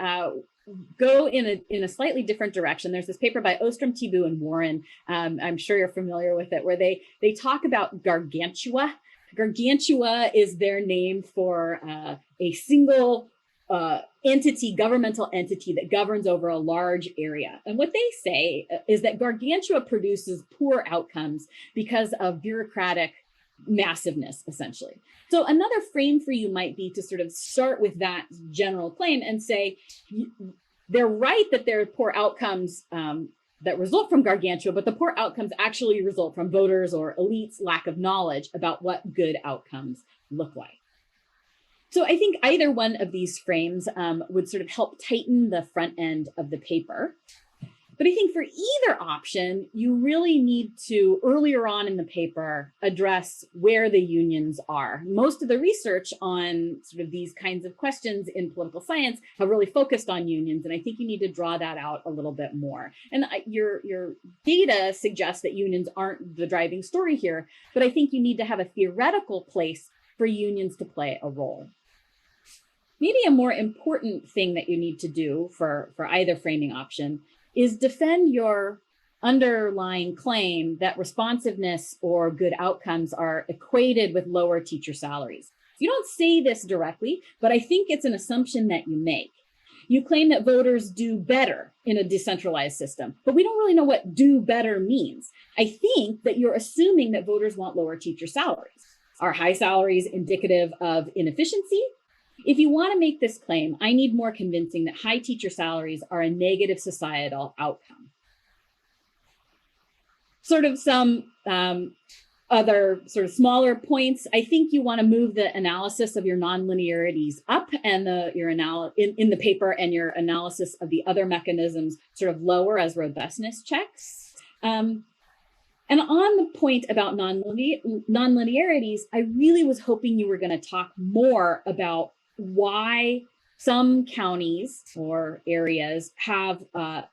go in a slightly different direction. There's this paper by Ostrom, Thibault, and Warren. I'm sure you're familiar with it, where they talk about gargantua. Gargantua is their name for a single entity, governmental entity that governs over a large area. And what they say is that gargantua produces poor outcomes because of bureaucratic massiveness, essentially. So another frame for you might be to sort of start with that general claim and say, they're right that there are poor outcomes that result from gargantua, but the poor outcomes actually result from voters or elites' lack of knowledge about what good outcomes look like. So I think either one of these frames would sort of help tighten the front end of the paper. But I think for either option, you really need to, earlier on in the paper, address where the unions are. Most of the research on sort of these kinds of questions in political science have really focused on unions, and I think you need to draw that out a little bit more. And your data suggests that unions aren't the driving story here, but I think you need to have a theoretical place for unions to play a role. Maybe a more important thing that you need to do for either framing option is defend your underlying claim that responsiveness or good outcomes are equated with lower teacher salaries. You don't say this directly, but I think it's an assumption that you make. You claim that voters do better in a decentralized system, but we don't really know what do better means. I think that you're assuming that voters want lower teacher salaries. Are high salaries indicative of inefficiency? If you want to make this claim, I need more convincing that high teacher salaries are a negative societal outcome. Sort of some other sort of smaller points. I think you want to move the analysis of your nonlinearities up and in the paper, and your analysis of the other mechanisms sort of lower as robustness checks. And on the point about nonlinearities, I really was hoping you were going to talk more about why some counties or areas have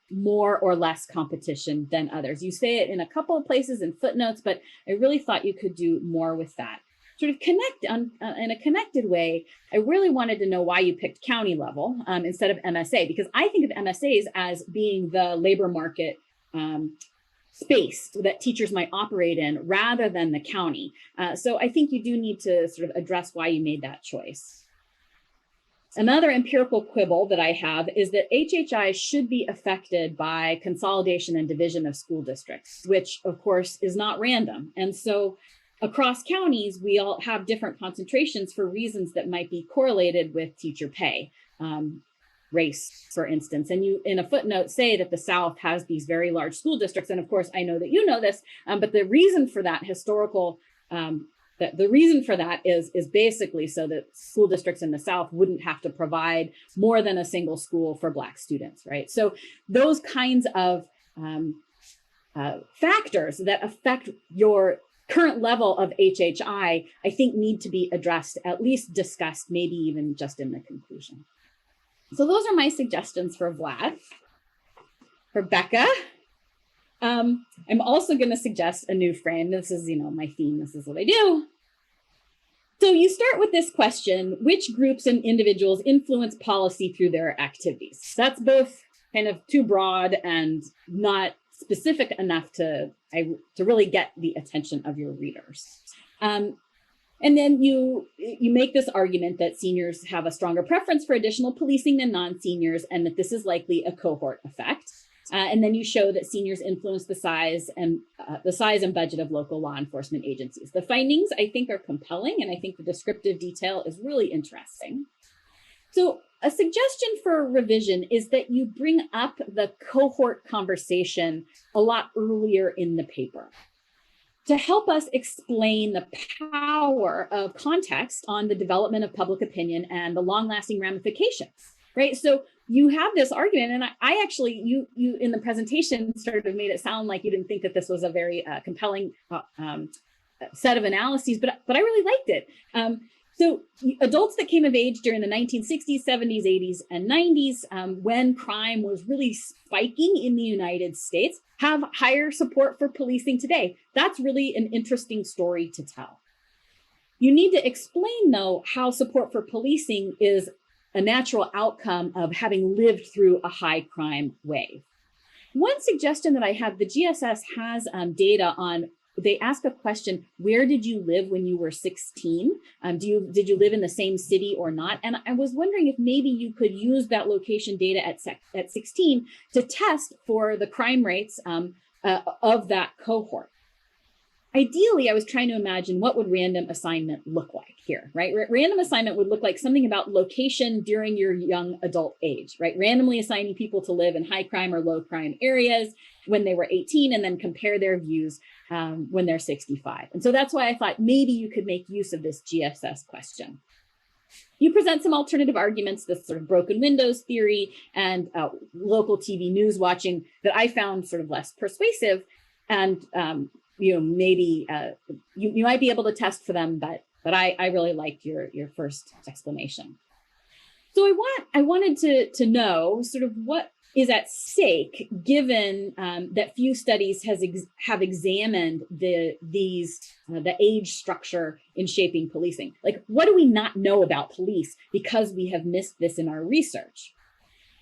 more or less competition than others. You say it in a couple of places in footnotes, but I really thought you could do more with that. Sort of connect in a connected way, I really wanted to know why you picked county level instead of MSA, because I think of MSAs as being the labor market space that teachers might operate in rather than the county. So I think you do need to sort of address why you made that choice. Another empirical quibble that I have is that HHI should be affected by consolidation and division of school districts, which of course is not random. And so across counties, we all have different concentrations for reasons that might be correlated with teacher pay. Race, for instance, and you in a footnote say that the South has these very large school districts. And of course, I know that you know this, but the reason for that the reason for that is basically so that school districts in the South wouldn't have to provide more than a single school for Black students, right? So those kinds of factors that affect your current level of HHI, I think need to be addressed, at least discussed, maybe even just in the conclusion. So those are my suggestions for Vlad. For Becca, I'm also going to suggest a new frame. This is, my theme. This is what I do. So you start with this question: which groups and individuals influence policy through their activities? That's both kind of too broad and not specific enough to really get the attention of your readers. And then you make this argument that seniors have a stronger preference for additional policing than non-seniors, and that this is likely a cohort effect. And then you show that seniors influence the size and budget of local law enforcement agencies. The findings, I think, are compelling, and I think the descriptive detail is really interesting. So a suggestion for revision is that you bring up the cohort conversation a lot earlier in the paper to help us explain the power of context on the development of public opinion and the long-lasting ramifications, right? So you have this argument, and I actually, you in the presentation sort of made it sound like you didn't think that this was a very compelling set of analyses, but I really liked it. So adults that came of age during the 1960s, 70s, 80s, and 90s, when crime was really spiking in the United States, have higher support for policing today. That's really an interesting story to tell. You need to explain, though, how support for policing is a natural outcome of having lived through a high crime wave. One suggestion that I have, the GSS has data on, they ask a question: where did you live when you were 16? Did you live in the same city or not? And I was wondering if maybe you could use that location data at 16 to test for the crime rates of that cohort. Ideally, I was trying to imagine what would random assignment look like here, right? Random assignment would look like something about location during your young adult age, right? Randomly assigning people to live in high crime or low crime areas when they were 18, and then compare their views when they're 65. And so that's why I thought maybe you could make use of this GSS question. You present some alternative arguments, this sort of broken windows theory and local TV news watching, that I found sort of less persuasive. And maybe you might be able to test for them, but I really liked your first explanation. So I wanted to know sort of what is at stake, given that few studies have examined the age structure in shaping policing. Like, what do we not know about police because we have missed this in our research?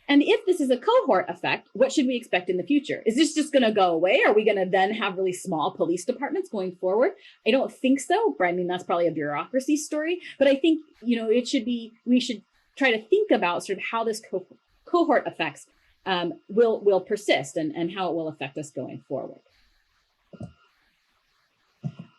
And if this is a cohort effect, what should we expect in the future? Is this just going to go away? Are we going to then have really small police departments going forward? I don't think so. I mean, that's probably a bureaucracy story. But I think, we should try to think about sort of how this cohort effects will persist and how it will affect us going forward.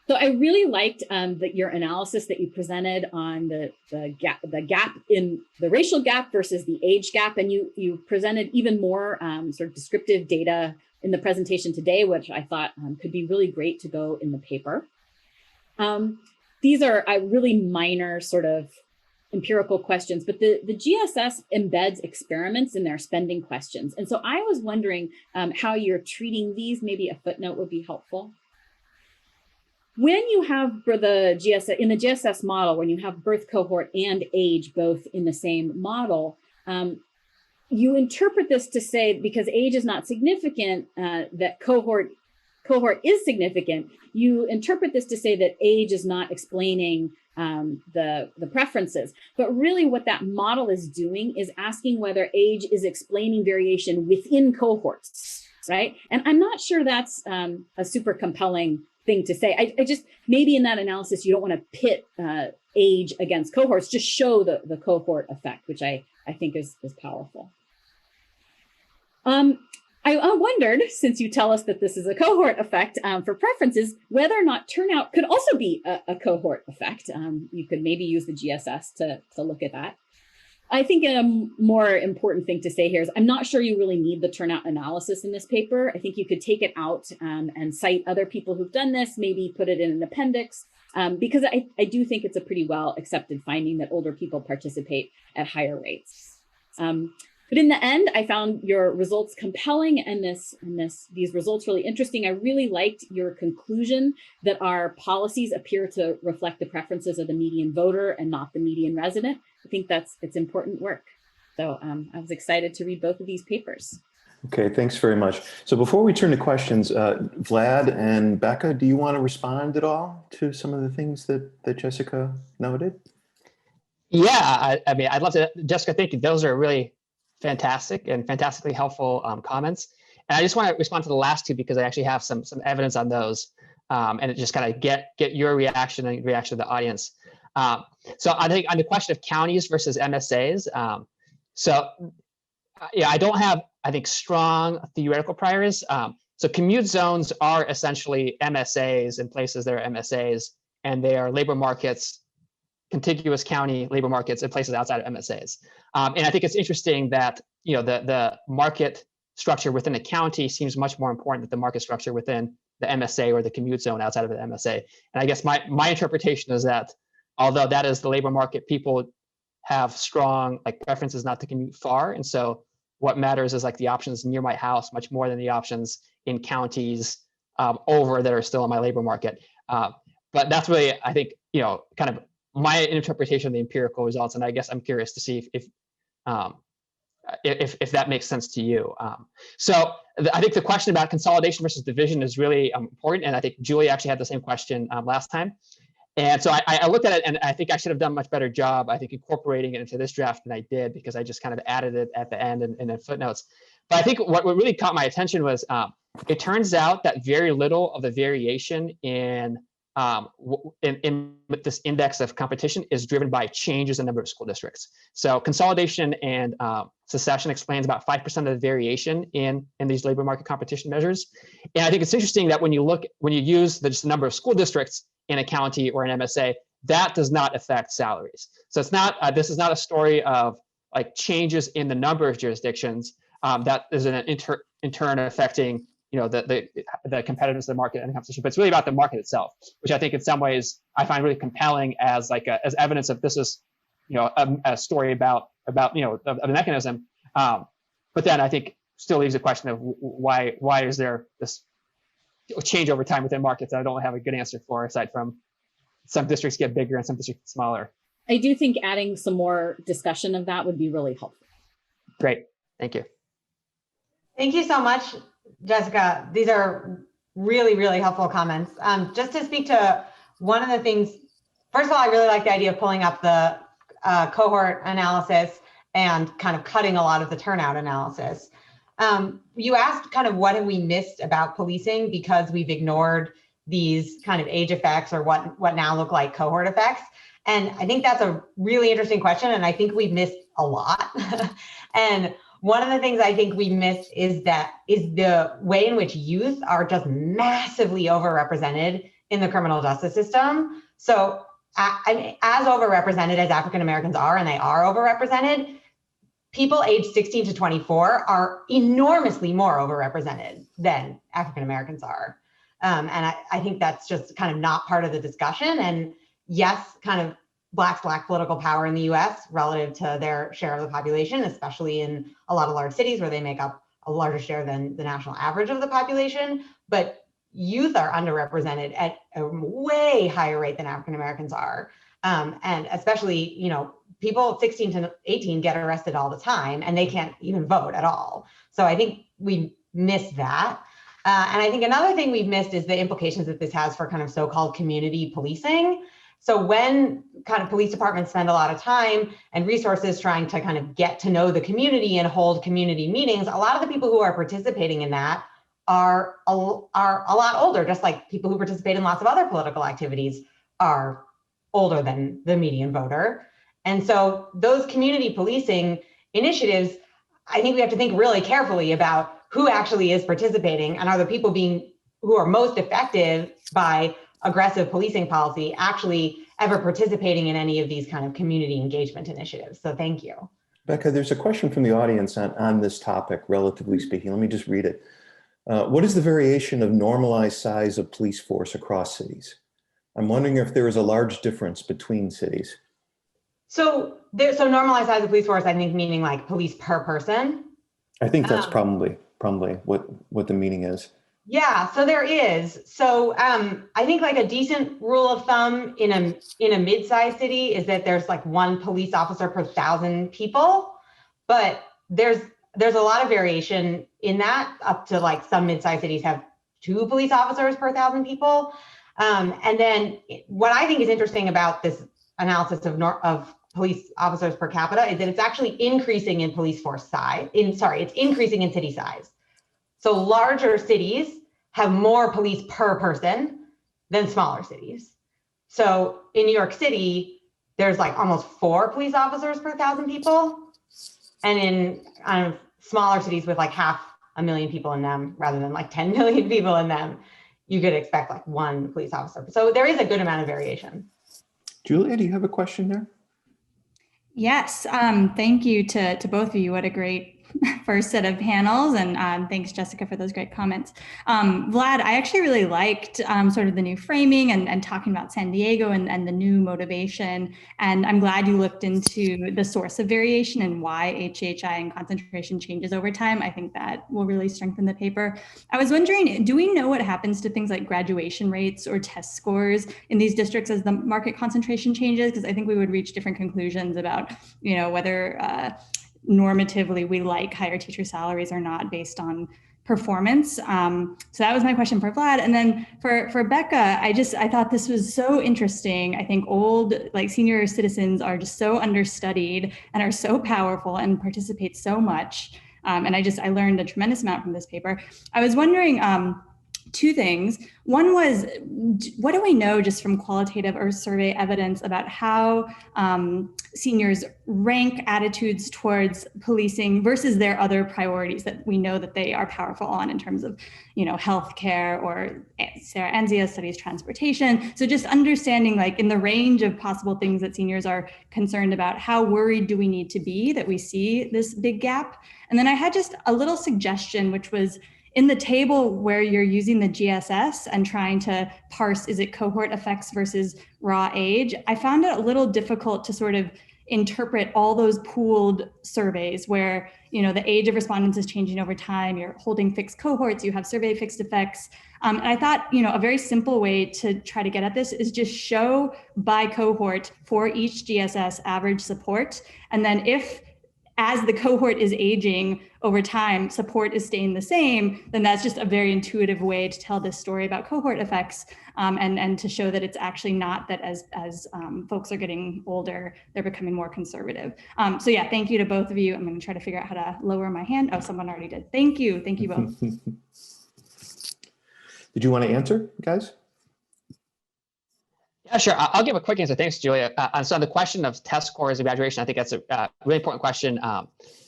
So I really liked your analysis that you presented on the gap in the racial gap versus the age gap, and you presented even more sort of descriptive data in the presentation today, which I thought could be really great to go in the paper. These are really minor sort of empirical questions, but the GSS embeds experiments in their spending questions, and so I was wondering how you're treating these. Maybe a footnote would be helpful. When you have in the GSS model, when you have birth cohort and age both in the same model, you interpret this to say, because age is not significant, that cohort is significant. You interpret this to say that age is not explaining the preferences. But really what that model is doing is asking whether age is explaining variation within cohorts, right? And I'm not sure that's a super compelling thing to say. I just, maybe in that analysis, you don't want to pit age against cohorts, just show the cohort effect, which I think is powerful. I wondered, since you tell us that this is a cohort effect for preferences, whether or not turnout could also be a cohort effect. You could maybe use the GSS to look at that. I think a more important thing to say here is I'm not sure you really need the turnout analysis in this paper. I think you could take it out and cite other people who've done this, maybe put it in an appendix, because I do think it's a pretty well accepted finding that older people participate at higher rates. But in the end, I found your results compelling and these results really interesting. I really liked your conclusion that our policies appear to reflect the preferences of the median voter and not the median resident. I think it's important work. So I was excited to read both of these papers. Okay, thanks very much. So before we turn to questions, Vlad and Becca, do you want to respond at all to some of the things that Jessica noted? Yeah, I mean, I'd love to. Jessica, thank you. Those are really fantastic and fantastically helpful comments. And I just want to respond to the last two because I actually have some evidence on those, and it just kind of get your reaction and reaction of the audience. So I think on the question of counties versus MSAs, yeah, I don't have, I think, strong theoretical priors. So commute zones are essentially MSAs in places that are MSAs, and they are labor markets, contiguous county labor markets in places outside of MSAs. And I think it's interesting that, you know, the market structure within a county seems much more important than the market structure within the MSA or the commute zone outside of the MSA. And I guess my interpretation is that although that is the labor market, people have strong like preferences not to commute far. And so what matters is like the options near my house much more than the options in counties over that are still in my labor market. But that's really, I think, you know, kind of my interpretation of the empirical results, and I guess I'm curious to see if that makes sense to you. So I think the question about consolidation versus division is really important, and I think Julie actually had the same question last time. And so I looked at it, and I think I should have done a much better job, I think, incorporating it into this draft than I did, because I just kind of added it at the end and in footnotes. But I think what really caught my attention was it turns out that very little of the variation in this index of competition is driven by changes in number of school districts. So consolidation and secession explains about 5% of the variation in these labor market competition measures. And I think it's interesting that when you use just the number of school districts in a county or an MSA, that does not affect salaries. So it's not, this is not a story of like changes in the number of jurisdictions that is in turn affecting, you know, the competitiveness of the market and the competition, but it's really about the market itself, which I think in some ways I find really compelling as like as evidence of this is, you know, a story about you know of the mechanism. But then I think still leaves the question of why is there this change over time within markets that I don't have a good answer for, aside from some districts get bigger and some districts get smaller. I do think adding some more discussion of that would be really helpful. Great, thank you. Thank you so much, Jessica. These are really, really helpful comments. Just to speak to one of the things, first of all, I really like the idea of pulling up the cohort analysis and kind of cutting a lot of the turnout analysis. You asked kind of what have we missed about policing because we've ignored these kind of age effects or what now look like cohort effects. And I think that's a really interesting question. And I think we've missed a lot. And one of the things I think we missed is the way in which youth are just massively overrepresented in the criminal justice system. So I mean, as overrepresented as African Americans are, and they are overrepresented, people aged 16 to 24 are enormously more overrepresented than African Americans are. And I think that's just kind of not part of the discussion. And yes, kind of Blacks lack political power in the US relative to their share of the population, especially in a lot of large cities where they make up a larger share than the national average of the population. But youth are underrepresented at a way higher rate than African Americans are. And especially, you know, people 16 to 18 get arrested all the time and they can't even vote at all. So I think we missed that. And I think another thing we've missed is the implications that this has for kind of so-called community policing. So when kind of police departments spend a lot of time and resources trying to kind of get to know the community and hold community meetings, a lot of the people who are participating in that are a lot older, just like people who participate in lots of other political activities are older than the median voter. And so those community policing initiatives, I think we have to think really carefully about who actually is participating and are the people who are most effective by aggressive policing policy actually ever participating in any of these kind of community engagement initiatives. So thank you. Becca, there's a question from the audience on this topic, relatively speaking. Let me just read it. What is the variation of normalized size of police force across cities? I'm wondering if there is a large difference between cities. So normalized size of police force, I think meaning like police per person. I think that's probably what the meaning is. Yeah, so there is. So I think like a decent rule of thumb in a mid-sized city is that there's like one police officer per 1,000 people, but there's there's a lot of variation in that, up to like some mid-sized cities have 2 police officers per 1,000 people. And then what I think is interesting about this analysis of police officers per capita is that it's actually increasing in police force size. It's increasing in city size. So larger cities have more police per person than smaller cities. So in New York City, there's like almost 4 police officers per 1,000 people. And in smaller cities with like 500,000 people in them, rather than like 10 million people in them, you could expect like 1 police officer. So there is a good amount of variation. Julia, do you have a question there? Yes, thank you to both of you. What a great first set of panels, and thanks, Jessica, for those great comments. Vlad, I actually really liked sort of the new framing and talking about San Diego and the new motivation. And I'm glad you looked into the source of variation and why HHI and concentration changes over time. I think that will really strengthen the paper. I was wondering, do we know what happens to things like graduation rates or test scores in these districts as the market concentration changes? Because I think we would reach different conclusions about, you know, whether normatively we like higher teacher salaries or not based on performance. So that was my question for Vlad. And then for Becca, I thought this was so interesting. I think senior citizens are just so understudied and are so powerful and participate so much. And I learned a tremendous amount from this paper. I was wondering, 2 things. One was, what do we know just from qualitative or survey evidence about how seniors rank attitudes towards policing versus their other priorities that we know that they are powerful on in terms of, you know, healthcare, or Sarah Anzia studies transportation. So just understanding, like, in the range of possible things that seniors are concerned about, how worried do we need to be that we see this big gap? And then I had just a little suggestion, which was, in the table where you're using the GSS and trying to parse, is it cohort effects versus raw age? I found it a little difficult to sort of interpret all those pooled surveys where, you know, the age of respondents is changing over time, you're holding fixed cohorts, you have survey fixed effects. And I thought, you know, a very simple way to try to get at this is just show by cohort for each GSS average support. And then if, as the cohort is aging over time, support is staying the same, then that's just a very intuitive way to tell this story about cohort effects, and to show that it's actually not that as folks are getting older, they're becoming more conservative. So yeah, thank you to both of you. I'm gonna try to figure out how to lower my hand. Oh, someone already did. Thank you both. Did you want to answer, guys? Yeah, sure. I'll give a quick answer. Thanks, Julia. So on the question of test scores and graduation, I think that's a really important question.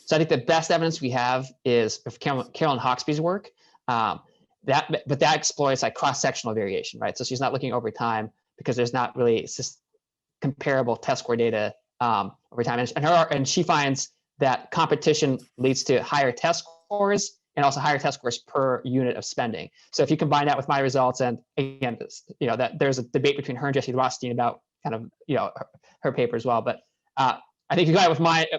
So I think the best evidence we have is of Carolyn Hawksby's work. But that exploits like cross-sectional variation, right? So she's not looking over time because there's not really comparable test score data over time. And she finds that competition leads to higher test scores and also higher test scores per unit of spending. So if you combine that with my results, and again, you know, that there's a debate between her and Jessie Rothstein about kind of, you know, her paper as well. But I think if you got it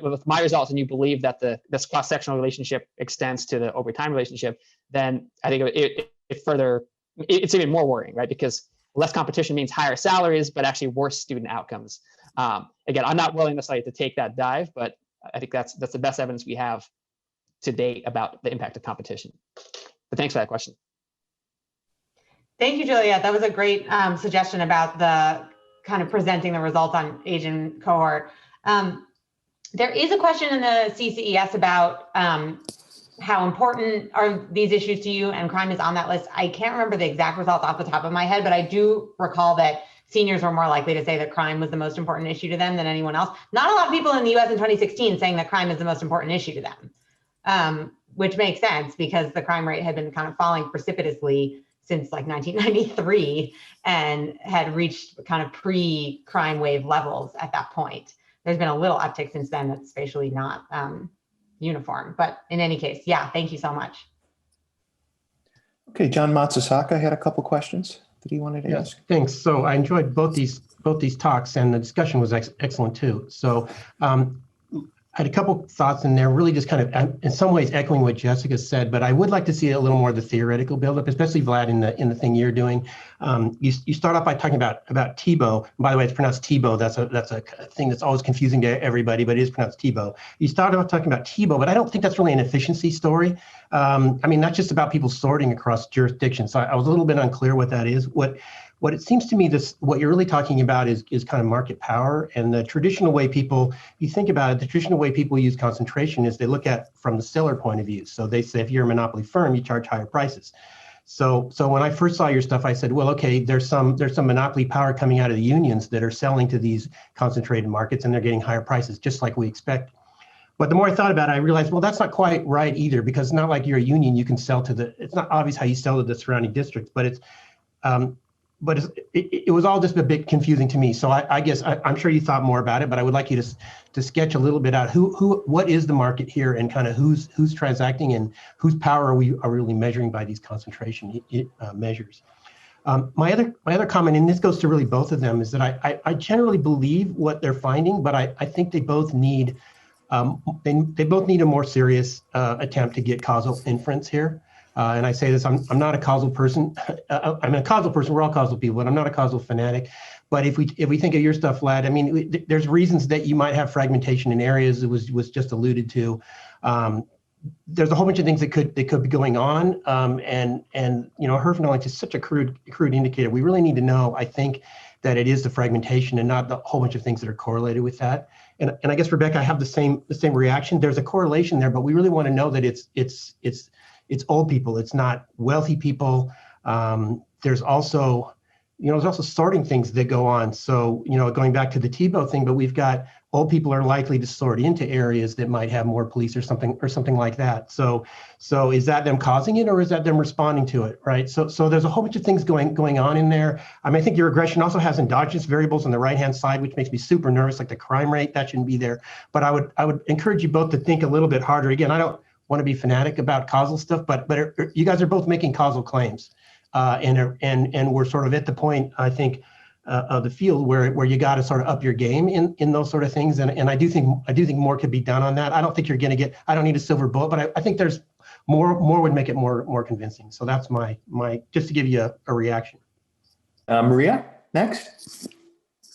with my results and you believe that this cross-sectional relationship extends to the over time relationship, then I think it's even more worrying, right? Because less competition means higher salaries, but actually worse student outcomes. Again, I'm not willing necessarily to take that dive, but I think that's the best evidence we have to date about the impact of competition. But thanks for that question. Thank you, Julia. That was a great suggestion about the kind of presenting the results on age and cohort. There is a question in the CCES about how important are these issues to you, and crime is on that list. I can't remember the exact results off the top of my head, but I do recall that seniors were more likely to say that crime was the most important issue to them than anyone else. Not a lot of people in the US in 2016 saying that crime is the most important issue to them, which makes sense because the crime rate had been kind of falling precipitously since like 1993 and had reached kind of pre-crime wave levels at that point. There's been a little uptick since then that's spatially not uniform, but in any case, yeah, thank you so much. Okay, John Matsusaka had a couple questions that he wanted to ask. Thanks. So I enjoyed both these talks, and the discussion was excellent too. So had a couple thoughts in there, really just kind of in some ways echoing what Jessica said, but I would like to see a little more of the theoretical buildup, especially Vlad in the thing you're doing. You start off by talking about TIBO. By the way, it's pronounced TIBO. That's a thing that's always confusing to everybody, but it is pronounced TIBO. You start off talking about TIBO, but I don't think that's really an efficiency story. I mean, not just about people sorting across jurisdictions. So I was a little bit unclear what that is. What it seems to me, what you're really talking about is kind of market power, and the traditional way people, you think about it, the traditional way people use concentration is they look at from the seller point of view. So they say, if you're a monopoly firm, you charge higher prices. So when I first saw your stuff, I said, well, okay, there's some monopoly power coming out of the unions that are selling to these concentrated markets, and they're getting higher prices, just like we expect. But the more I thought about it, I realized, well, that's not quite right either, because it's not like you're a union, you can sell to it's not obvious how you sell to the surrounding districts, but it was all just a bit confusing to me. So I guess I'm sure you thought more about it, but I would like you to sketch a little bit out what is the market here, and kind of who's transacting, and whose power are we really measuring by these concentration measures. My other comment, and this goes to really both of them, is that I generally believe what they're finding, but I think they both need they both need a more serious attempt to get causal inference here. And I say this, I'm not a causal person. I'm a causal person, we're all causal people, but I'm not a causal fanatic. But if we think of your stuff, Vlad, I mean, there's reasons that you might have fragmentation in areas. It was just alluded to. There's a whole bunch of things that could be going on. And you know, herd knowledge is such a crude indicator. We really need to know, I think, that it is the fragmentation and not the whole bunch of things that are correlated with that. And I guess, Rebecca, I have the same reaction. There's a correlation there, but we really want to know that it's old people, it's not wealthy people. There's also sorting things that go on. So, you know, going back to the TIBO thing, but we've got old people are likely to sort into areas that might have more police or something like that. So is that them causing it, or is that them responding to it, right? So there's a whole bunch of things going on in there. I mean, I think your regression also has endogenous variables on the right-hand side, which makes me super nervous, like the crime rate, that shouldn't be there. But I would encourage you both to think a little bit harder. Again, I don't want to be fanatic about causal stuff, but you guys are both making causal claims, and we're sort of at the point, I think, of the field where you got to sort of up your game in those sort of things, and I do think more could be done on that. I don't think you're going to get. I don't need a silver bullet, but I think there's more would make it more convincing. So that's my just to give you a reaction. Maria, next.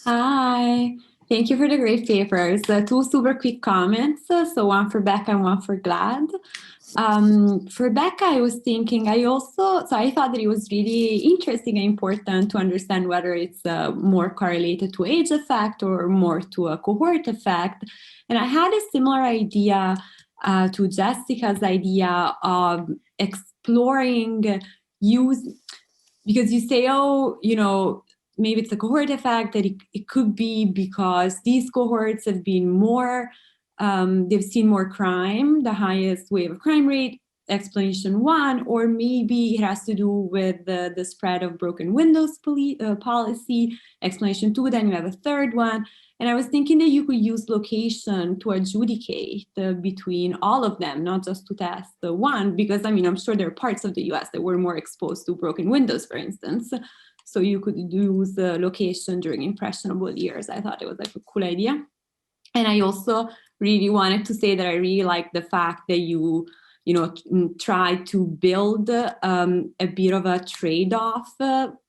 Hi. Thank you for the great papers. Two super quick comments. So one for Becca and one for Glad. For Becca, I was thinking, I thought that it was really interesting and important to understand whether it's more correlated to age effect or more to a cohort effect. And I had a similar idea to Jessica's idea of exploring because you say, oh, you know, maybe it's a cohort effect, that it could be because these cohorts have been more, they've seen more crime, the highest wave of crime rate, explanation one, or maybe it has to do with the spread of broken windows policy, explanation two, then you have a third one. And I was thinking that you could use location to adjudicate between all of them, not just to test the one, because I mean, I'm sure there are parts of the US that were more exposed to broken windows, for instance. So you could use the location during impressionable years. I thought it was like a cool idea. And I also really wanted to say that I really like the fact that you try to build a bit of a trade-off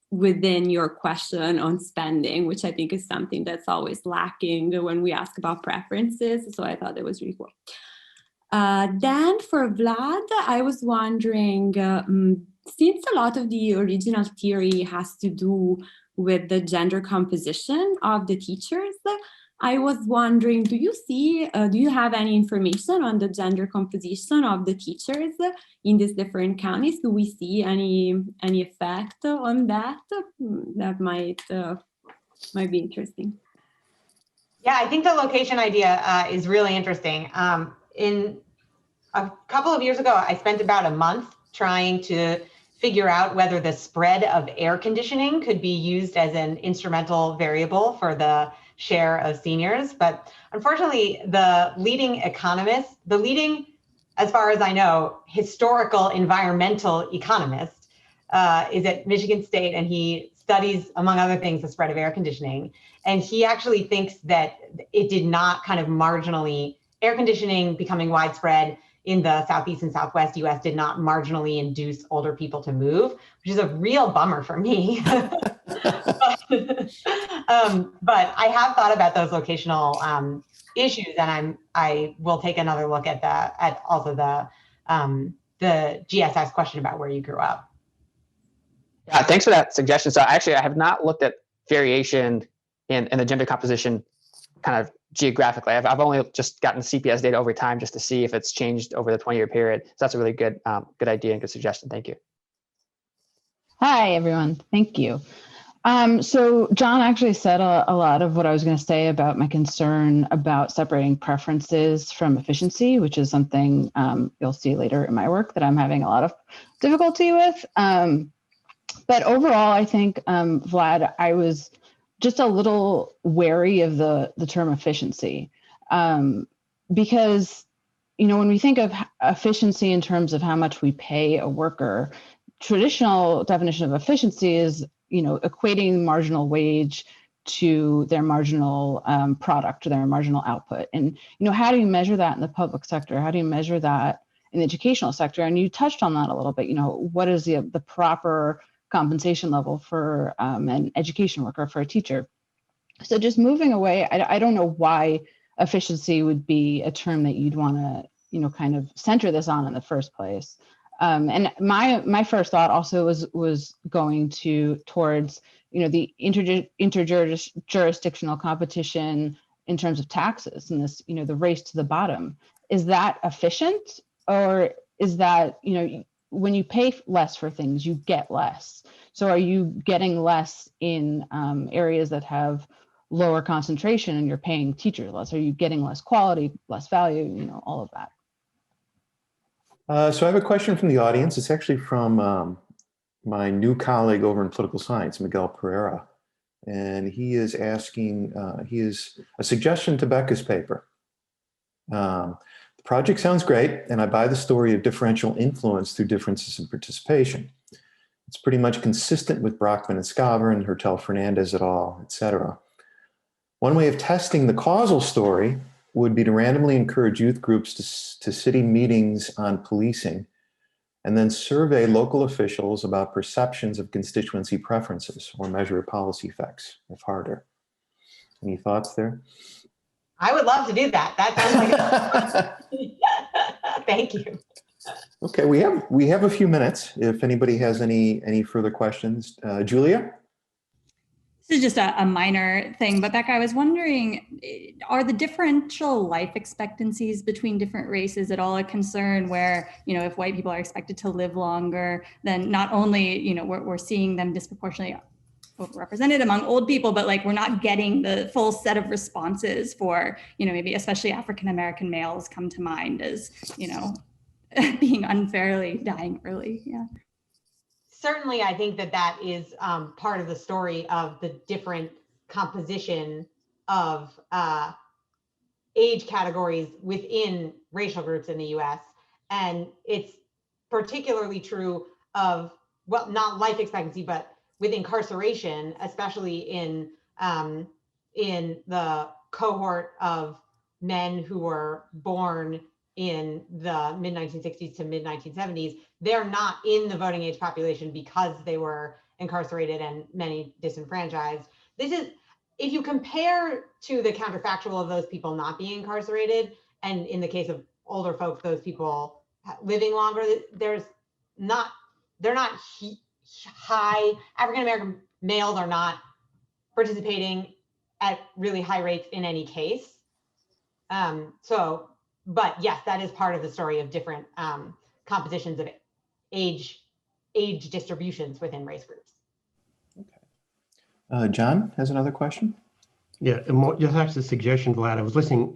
within your question on spending, which I think is something that's always lacking when we ask about preferences. So I thought that was really cool. Then for Vlad, I was wondering, since a lot of the original theory has to do with the gender composition of the teachers, I was wondering, do you have any information on the gender composition of the teachers in these different counties? Do we see any effect on that? That might be interesting. Yeah, I think the location idea is really interesting. In a couple of years ago, I spent about a month trying to figure out whether the spread of air conditioning could be used as an instrumental variable for the share of seniors. But unfortunately, the leading, as far as I know, historical environmental economist is at Michigan State, and he studies, among other things, the spread of air conditioning. And he actually thinks that it did not kind of marginally air conditioning becoming widespread in the Southeast and Southwest US did not marginally induce older people to move, which is a real bummer for me. But I have thought about those locational issues, and I will take another look at also the GSS question about where you grew up. Yeah, thanks for that suggestion. So actually, I have not looked at variation in the gender composition kind of geographically. I've only just gotten CPS data over time just to see if it's changed over the 20-year period. So that's a really good idea and good suggestion. Thank you. Hi, everyone. Thank you. So John actually said a lot of what I was going to say about my concern about separating preferences from efficiency, which is something you'll see later in my work that I'm having a lot of difficulty with. But overall, I think, Vlad, I was just a little wary of the term efficiency, because, when we think of efficiency in terms of how much we pay a worker, traditional definition of efficiency is, equating marginal wage to their marginal product, to their marginal output. And, how do you measure that in the public sector? How do you measure that in the educational sector? And you touched on that a little bit, what is the proper compensation level for an education worker, for a teacher? So just moving away, I don't know why efficiency would be a term that you'd want to, kind of center this on in the first place. And my first thought also was going towards, the interjurisdictional competition in terms of taxes and this, the race to the bottom. Is that efficient, or is that, when you pay less for things, you get less? So are you getting less in areas that have lower concentration and you're paying teachers less? Are you getting less quality, less value, all of that? So I have a question from the audience. It's actually from my new colleague over in political science, Miguel Pereira. And he is asking, he is a suggestion to Becca's paper. The project sounds great, and I buy the story of differential influence through differences in participation. It's pretty much consistent with Brockman and Scaver and Hertel-Fernandez et al., et cetera. One way of testing the causal story would be to randomly encourage youth groups to city meetings on policing and then survey local officials about perceptions of constituency preferences or measure policy effects, if harder. Any thoughts there? I would love to do that. That sounds like Thank you. Okay, we have a few minutes if anybody has any further questions. Julia? This is just a minor thing, but Becca, I was wondering, are the differential life expectancies between different races at all a concern where, if white people are expected to live longer, then not only, we're seeing them disproportionately overrepresented among old people, but we're not getting the full set of responses for, maybe especially African-American males come to mind as, being unfairly dying early. Yeah. Certainly, I think that is part of the story of the different composition of age categories within racial groups in the US. And it's particularly true of, well, not life expectancy, but with incarceration, especially in the cohort of men who were born in the mid-1960s to mid-1970s, they're not in the voting age population because they were incarcerated and many disenfranchised. This is, if you compare to the counterfactual of those people not being incarcerated, and in the case of older folks, those people living longer, they're not high, African-American males are not participating at really high rates in any case. But yes, that is part of the story of different compositions of age distributions within race groups. Okay. John has another question. Yeah, just actually a suggestion, Vlad. I was listening,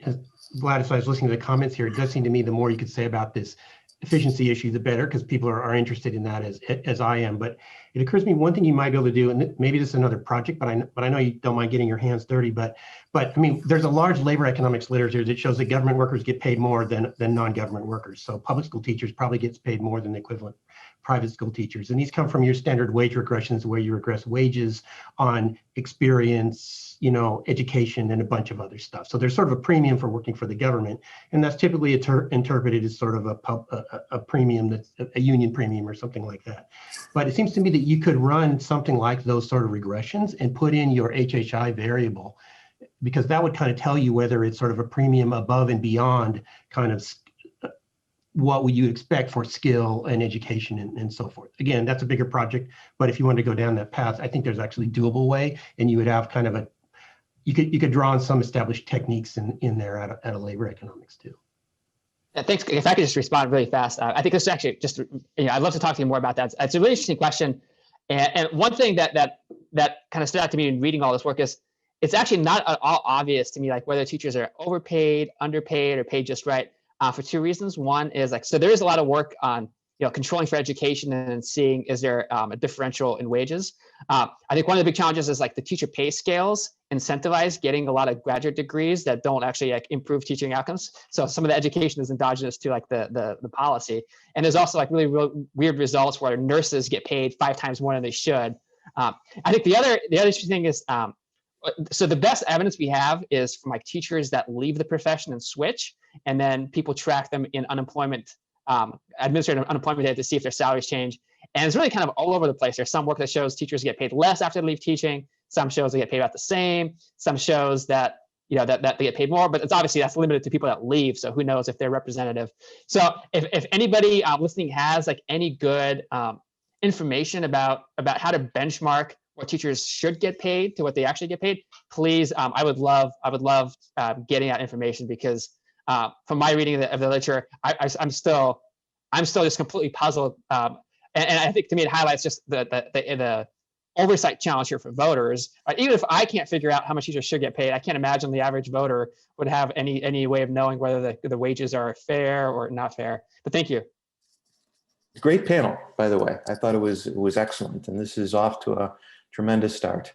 Vlad, as I was listening to the comments here, it does seem to me the more you could say about this efficiency issue, the better, because people are interested in that as I am. But it occurs to me one thing you might be able to do, and maybe this is another project, but I know you don't mind getting your hands dirty. But I mean, there's a large labor economics literature that shows that government workers get paid more than non-government workers. So public school teachers probably gets paid more than the equivalent private school teachers. And these come from your standard wage regressions where you regress wages on experience, you know, education, and a bunch of other stuff. So there's sort of a premium for working for the government. And that's typically interpreted as sort of a premium, that's a union premium or something like that. But it seems to me that you could run something like those sort of regressions and put in your HHI variable, because that would kind of tell you whether it's sort of a premium above and beyond kind of what would you expect for skill and education and so forth. Again, that's a bigger project, but if you want to go down that path, I think there's actually a doable way, and you would have kind of you could draw on some established techniques in there at a labor economics too. Thanks. If I could just respond really fast, I think this is actually just, you know, I'd love to talk to you more about that. It's a really interesting question. And one thing that kind of stood out to me in reading all this work is it's actually not at all obvious to me, like whether teachers are overpaid, underpaid, or paid just right. For two reasons. One is like, so there is a lot of work on, you know, controlling for education and seeing, is there a differential in wages? I think one of the big challenges is like the teacher pay scales incentivize getting a lot of graduate degrees that don't actually like improve teaching outcomes. So some of the education is endogenous to like the policy. And there's also like really weird results where nurses get paid 5 times more than they should. I think the other interesting thing is, so the best evidence we have is from like teachers that leave the profession and switch, and then people track them in unemployment, administrative unemployment data to see if their salaries change. And it's really kind of all over the place. There's some work that shows teachers get paid less after they leave teaching. Some shows they get paid about the same. Some shows that, you know, that they get paid more, but it's obviously that's limited to people that leave. So who knows if they're representative. So if anybody listening has like any good information about how to benchmark what teachers should get paid to what they actually get paid, please, I would love getting that information, because from my reading of the literature, I'm still just completely puzzled. And I think to me, it highlights just the oversight challenge here for voters. Even if I can't figure out how much teachers should get paid, I can't imagine the average voter would have any way of knowing whether the wages are fair or not fair. But thank you. Great panel, by the way. I thought it was excellent, and this is off to a tremendous start.